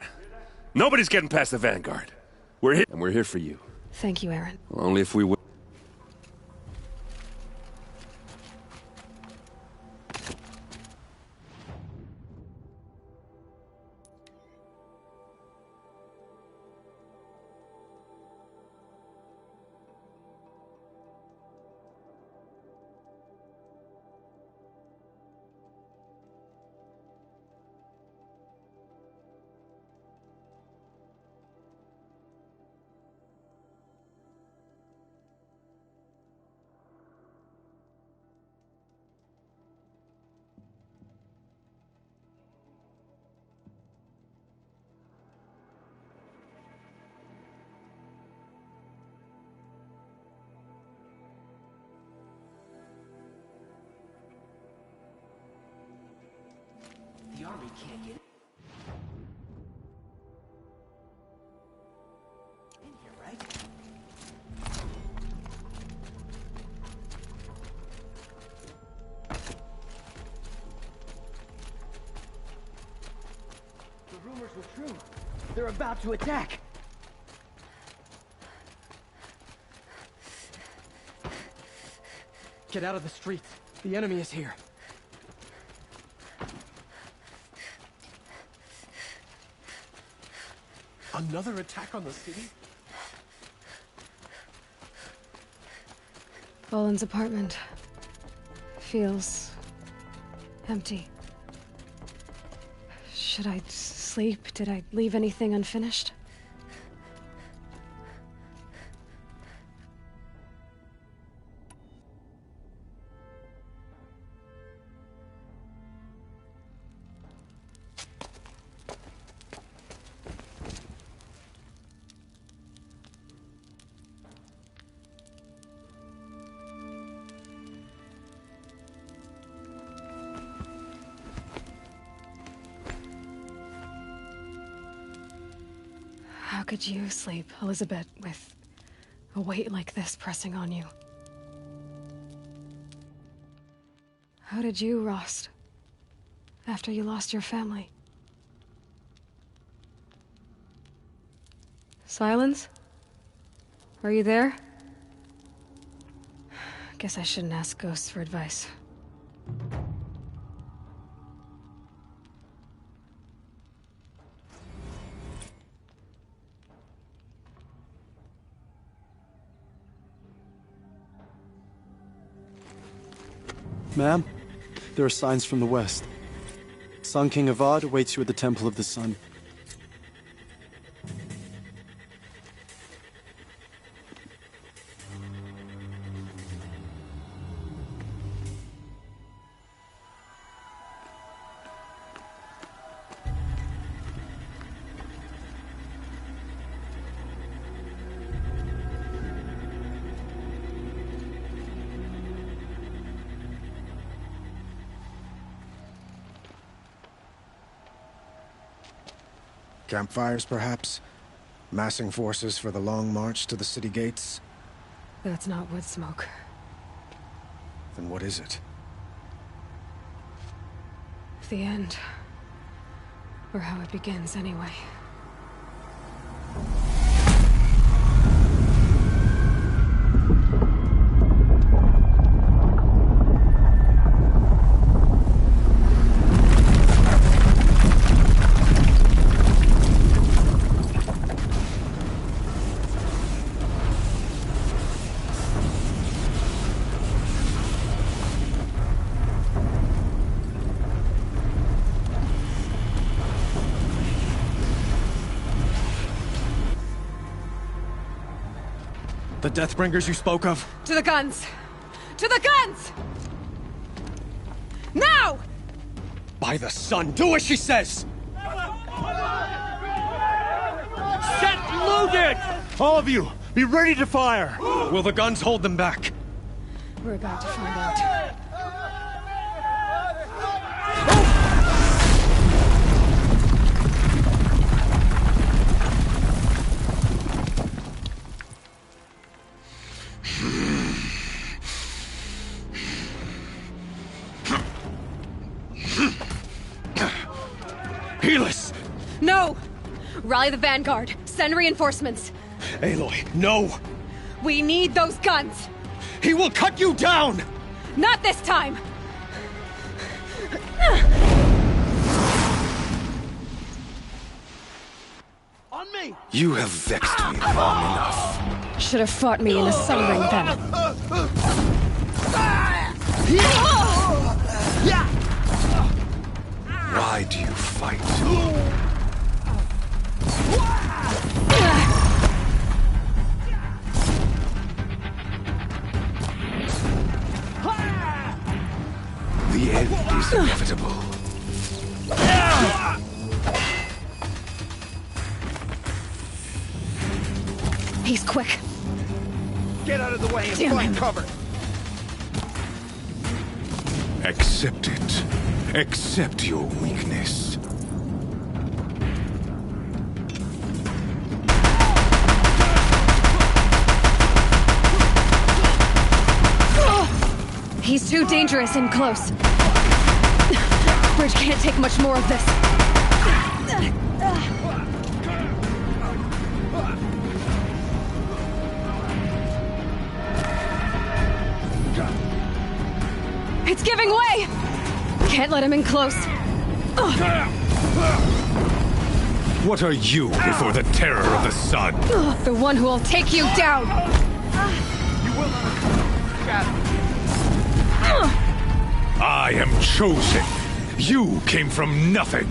Nobody's getting past the Vanguard. We're here, and we're here for you. Thank you, Aaron. Well, only if we win. The army can't get in here, right? The rumors were true. They're about to attack. Get out of the streets. The enemy is here. Another attack on the city? Boland's apartment feels empty. Should I sleep? Did I leave anything unfinished? How could you sleep, Elizabeth, with a weight like this pressing on you? How did you, Rost, after you lost your family? Silence? Are you there? Guess I shouldn't ask ghosts for advice. Ma'am, there are signs from the west. Sun King Avad awaits you at the Temple of the Sun. Campfires, perhaps? Massing forces for the long march to the city gates? That's not wood smoke. Then what is it? The end. Or how it begins, anyway. The Deathbringers you spoke of? To the guns! To the guns! Now! By the sun, do as she says! Set loaded! All of you, be ready to fire! Will the guns hold them back? We're about to find out. Helis! No! Rally the vanguard. Send reinforcements. Aloy, no! We need those guns! He will cut you down! Not this time! On me! You have vexed me long enough. Should have fought me in a sun ring then. Why do you fight? The end is inevitable. He's quick. Get out of the way and Damn find him. cover! Accept it. Accept your weakness. He's too dangerous in close. Bridge can't take much more of this. It's giving way! Can't let him in close. What are you before the terror of the sun? The one who will take you down! You will not. I am chosen. You came from nothing.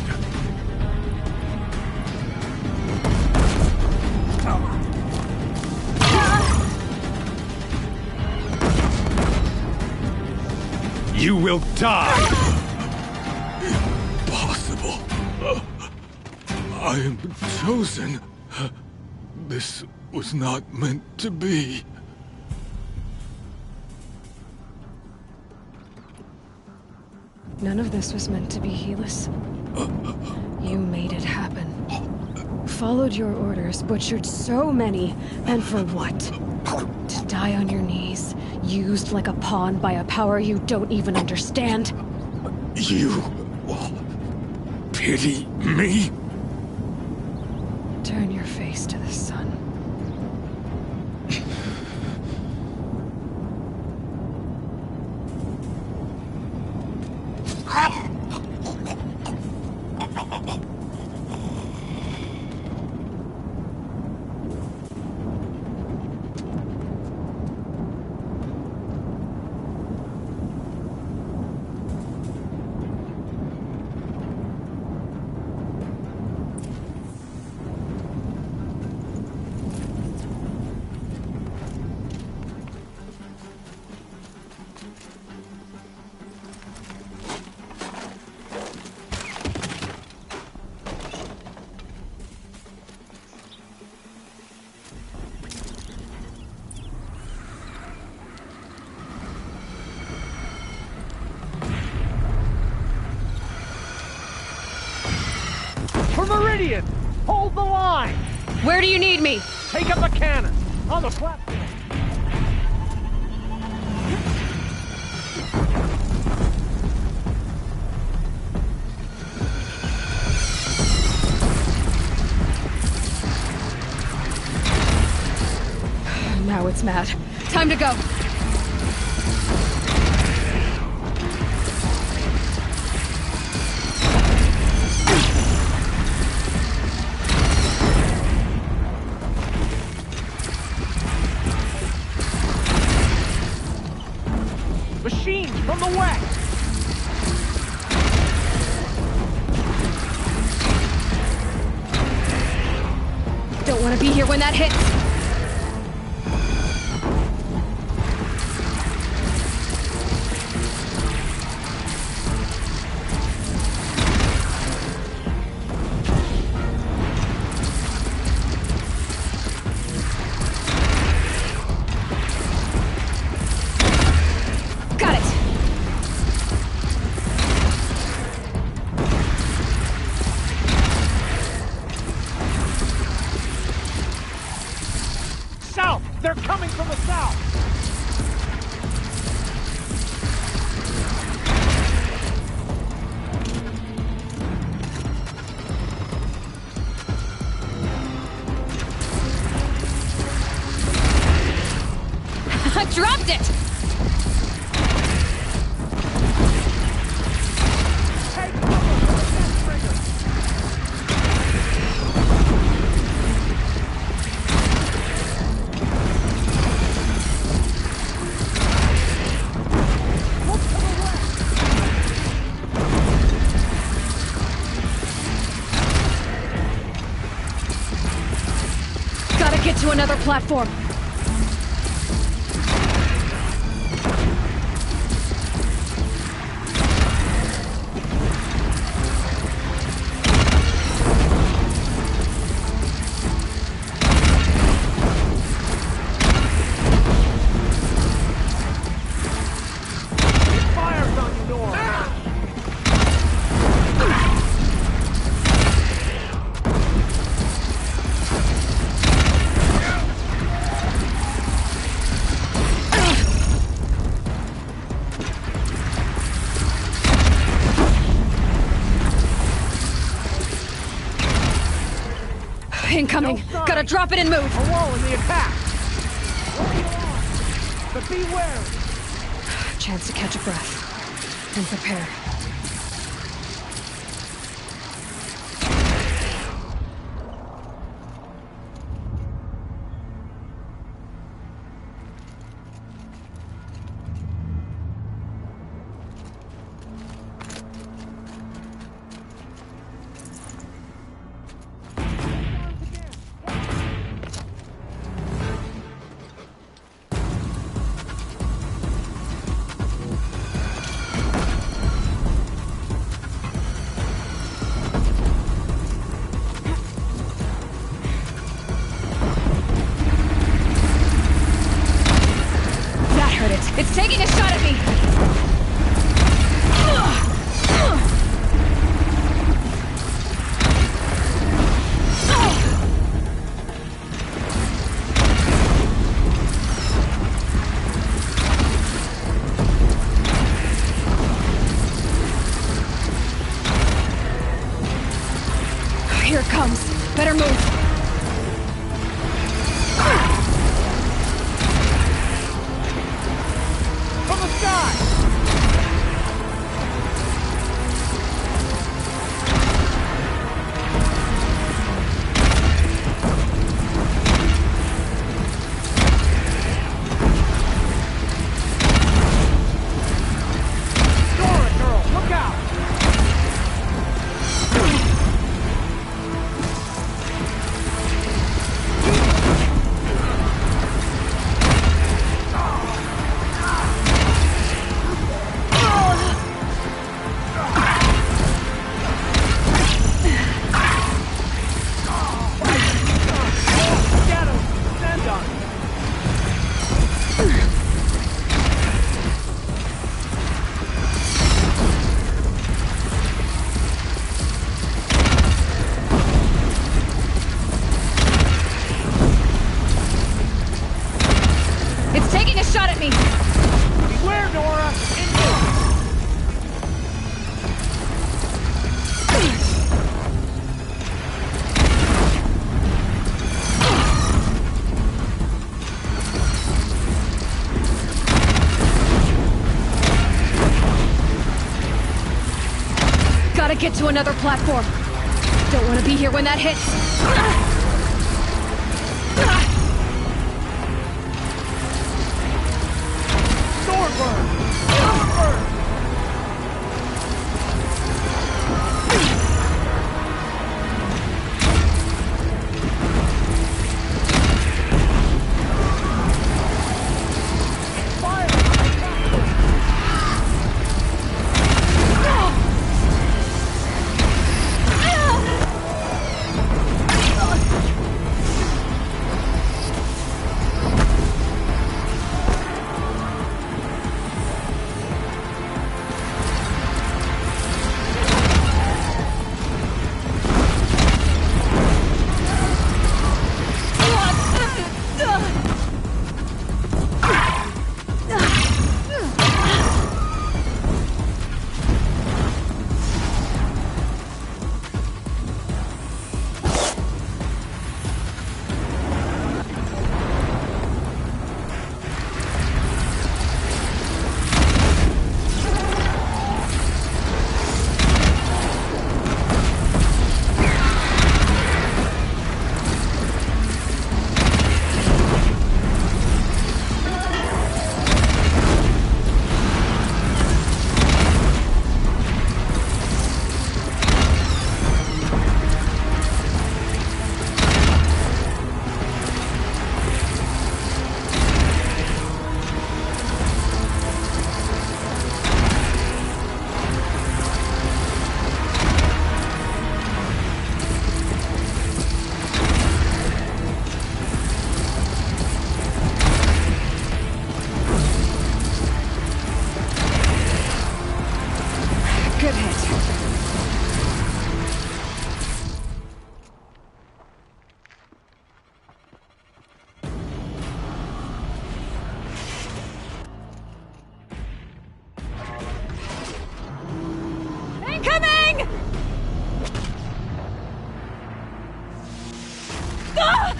You will die. Impossible. I am chosen. This was not meant to be. None of this was meant to be, Helis. You made it happen. Followed your orders, butchered so many, and for what? To die on your knees, used like a pawn by a power you don't even understand? You pity me? Turn your face to the sun. For Meridian! Hold the line! Where do you need me? Take up a cannon! On the platform! Now it's mad. Time to go. Machines from the west! Don't want to be here when that hits. another platform. Incoming! Gotta drop it and move! A wall in the attack! But beware! Chance to catch a breath. And prepare. It's taking a shot at me! Here it comes. Better move. From the sky! It's taking a shot at me! Beware, Nora! Gotta get to another platform. Don't want to be here when that hits. Good hit. Incoming! Ah!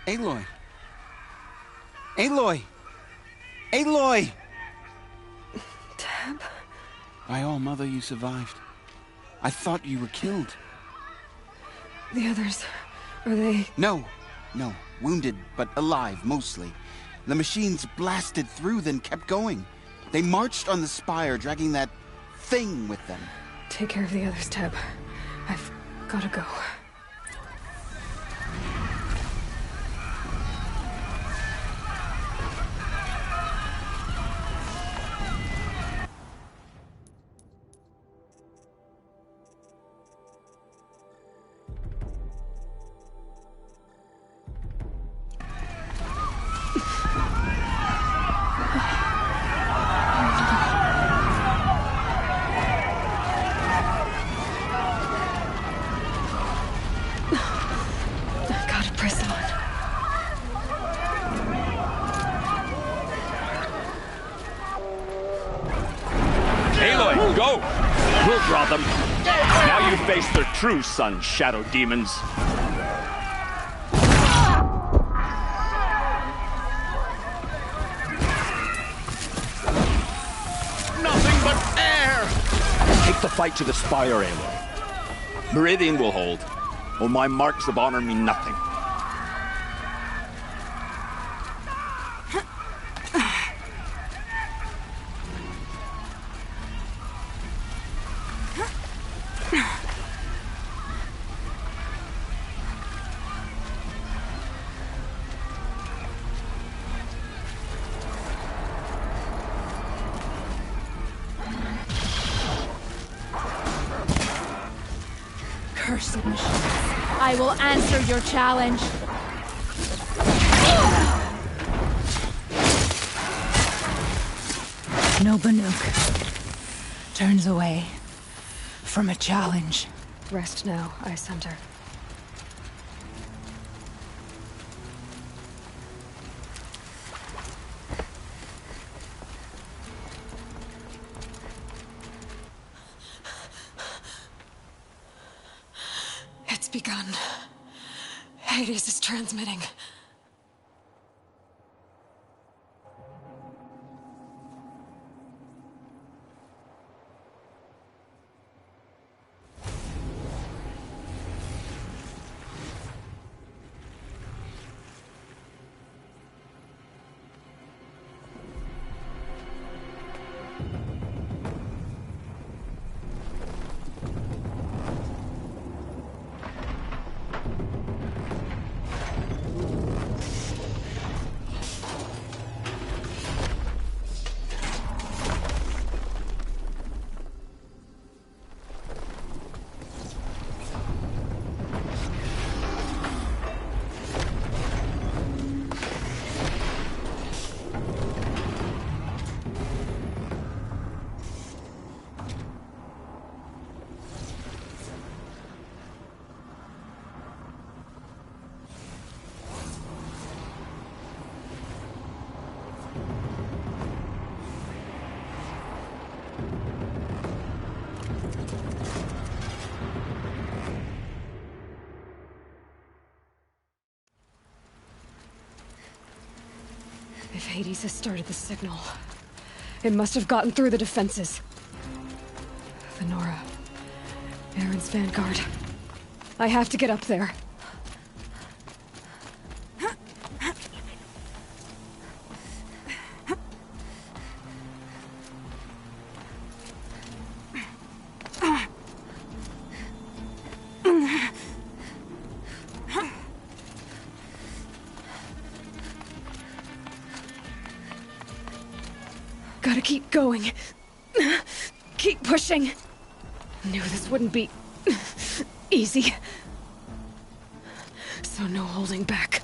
Aloy! Aloy! Aloy! Teb? By all, Mother, you survived. I thought you were killed. The others, are they... No. Wounded, but alive, mostly. The machines blasted through, then kept going. They marched on the spire, dragging that thing with them. Take care of the others, Teb. I've gotta go. Go! We'll draw them. Now you face their true sun, shadow demons. Nothing but air! Take the fight to the spire, Aloy. Meridian will hold, or my marks of honor mean nothing. Cursed machines. I will answer your challenge. No Banuk turns away from a challenge. Rest now, Ice Hunter. It's begun. Hades is transmitting. If Hades has started the signal, it must have gotten through the defenses. The Nora. Aaron's vanguard. I have to get up there. keep going. Keep pushing. Knew this wouldn't be easy. So no holding back.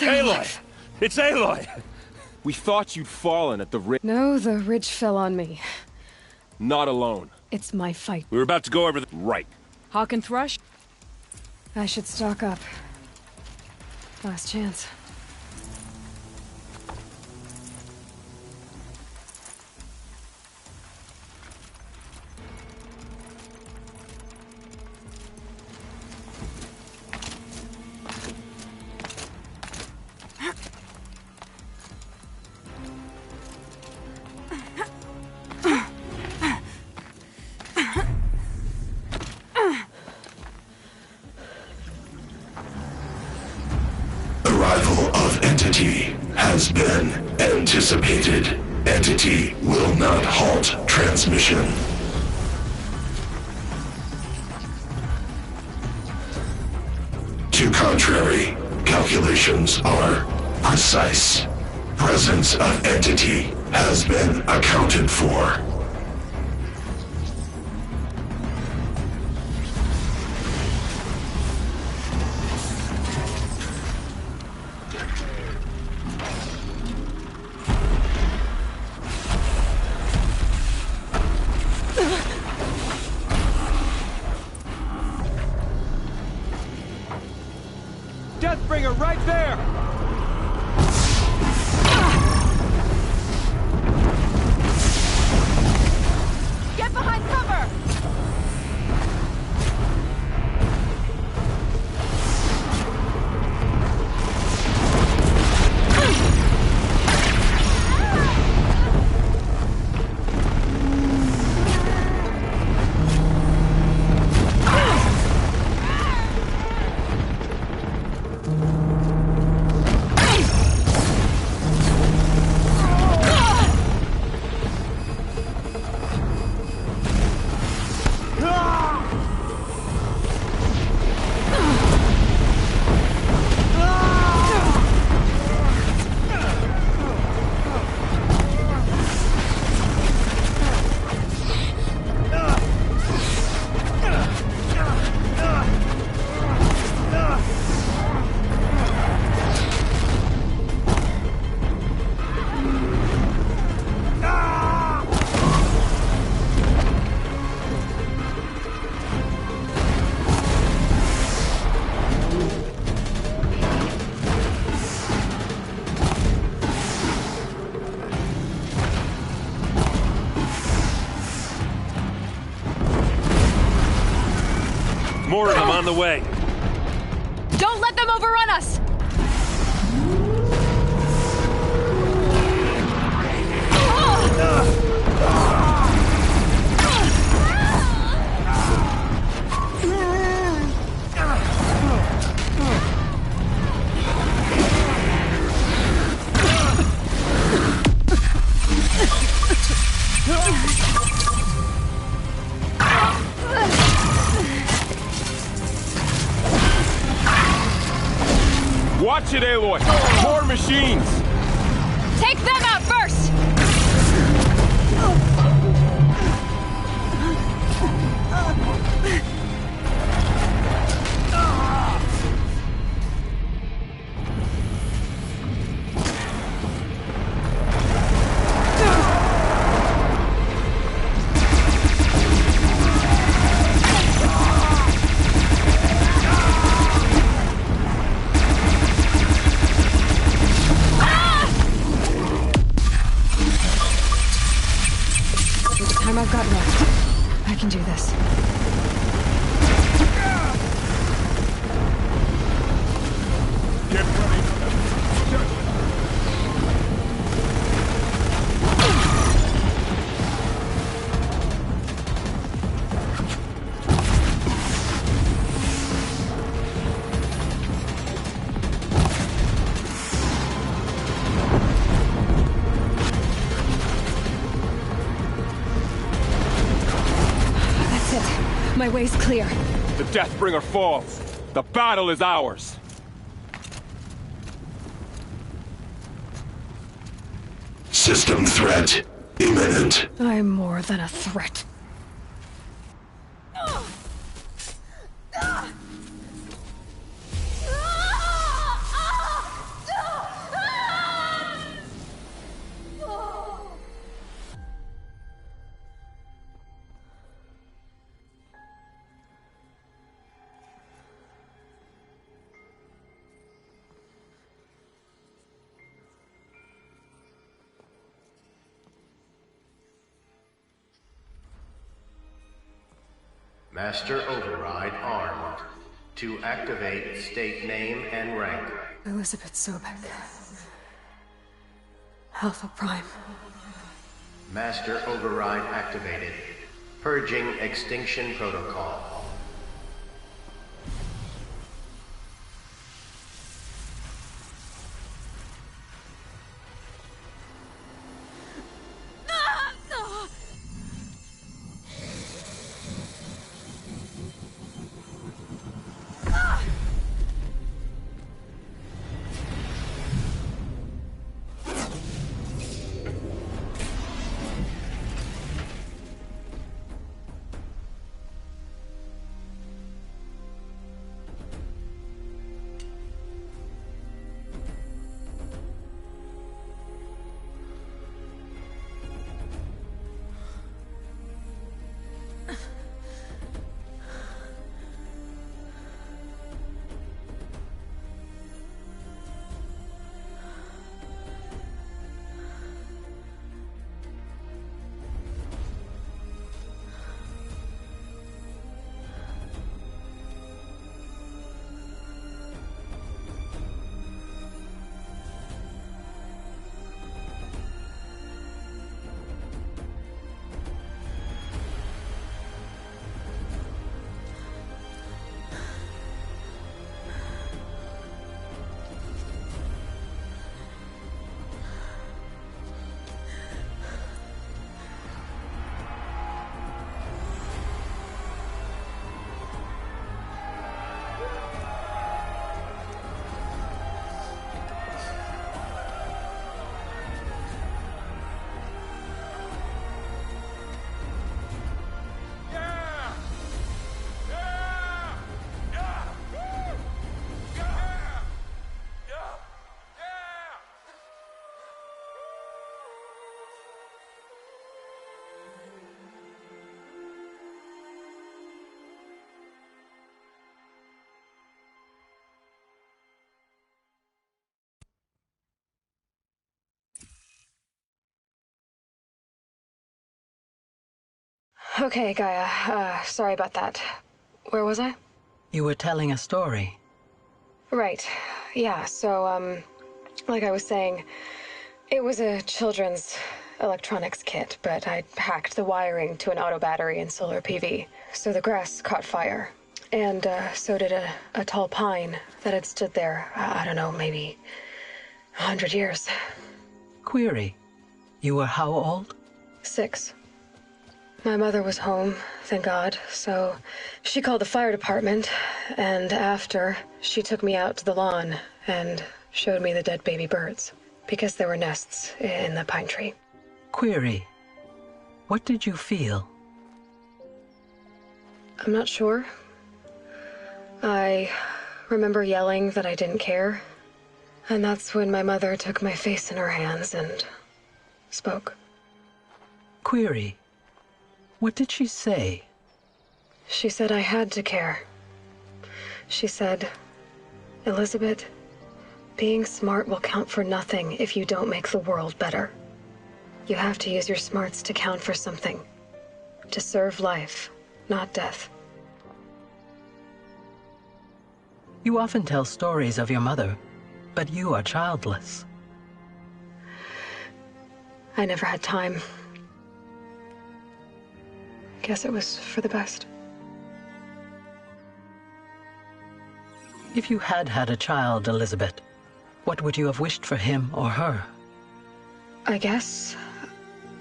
Aloy! It's Aloy! We thought you'd fallen at the ridge. No, the ridge fell on me. Not alone. It's my fight. We were about to go over the... Right. Hawk and Thrush? I should stock up. Last chance. Arrival of Entity has been anticipated. Entity will not halt transmission. To contrary, calculations are precise. Presence of Entity has been accounted for. Deathbringer right there! Get behind cover! More of them on the way. Don't let them overrun us! Watch it, Aloy! More machines! Take them out first! Time I've got left. I can do this. Get ready. My way's clear. The Deathbringer falls. The battle is ours. System threat imminent. I'm more than a threat. Master Override armed. To activate, state name and rank. Elizabeth Sobek. Alpha Prime. Master Override activated. Purging Extinction Protocol. Okay, Gaia. Sorry about that. Where was I? You were telling a story. Right. Yeah, so, like I was saying, it was a children's electronics kit, but I hacked the wiring to an auto battery and solar PV. So the grass caught fire. And, so did a tall pine that had stood there, I don't know, maybe 100 years. Query. You were how old? 6. My mother was home, thank God, so she called the fire department, and after, she took me out to the lawn and showed me the dead baby birds, because there were nests in the pine tree. Query. What did you feel? I'm not sure. I remember yelling that I didn't care, and that's when my mother took my face in her hands and spoke. Query. What did she say? She said I had to care. She said, Elizabeth, being smart will count for nothing if you don't make the world better. You have to use your smarts to count for something. To serve life, not death. You often tell stories of your mother, but you are childless. I never had time. Guess it was for the best. If you had had a child, Elizabeth, what would you have wished for him or her? I guess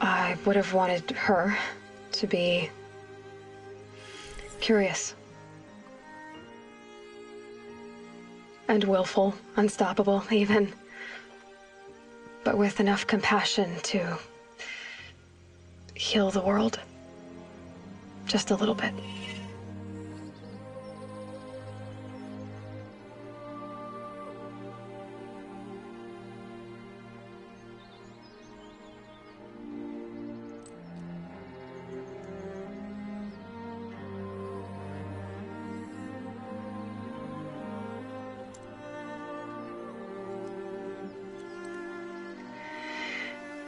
I would have wanted her to be Curious. And willful, unstoppable, even. But with enough compassion to heal the world. Just a little bit.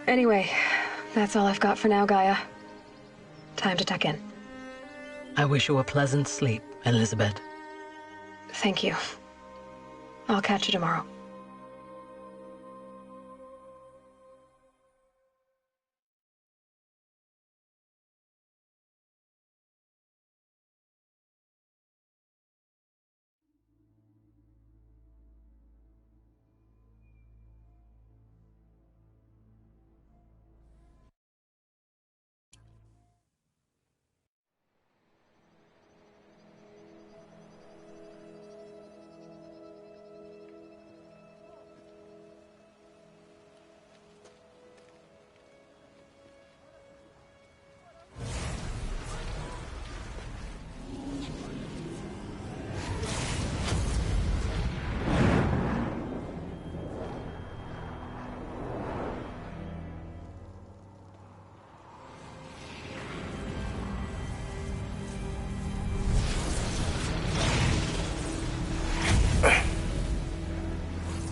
Anyway, that's all I've got for now, Gaia. Time to tuck in. I wish you a pleasant sleep, Elizabeth. Thank you. I'll catch you tomorrow.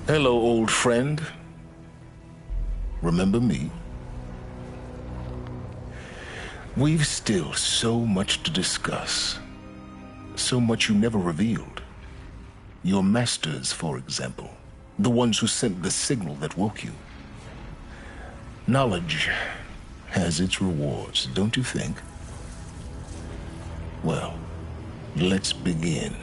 Hello, old friend. Remember me? We've still so much to discuss. So much you never revealed. Your masters, for example. The ones who sent the signal that woke you. Knowledge has its rewards, don't you think? Well, let's begin.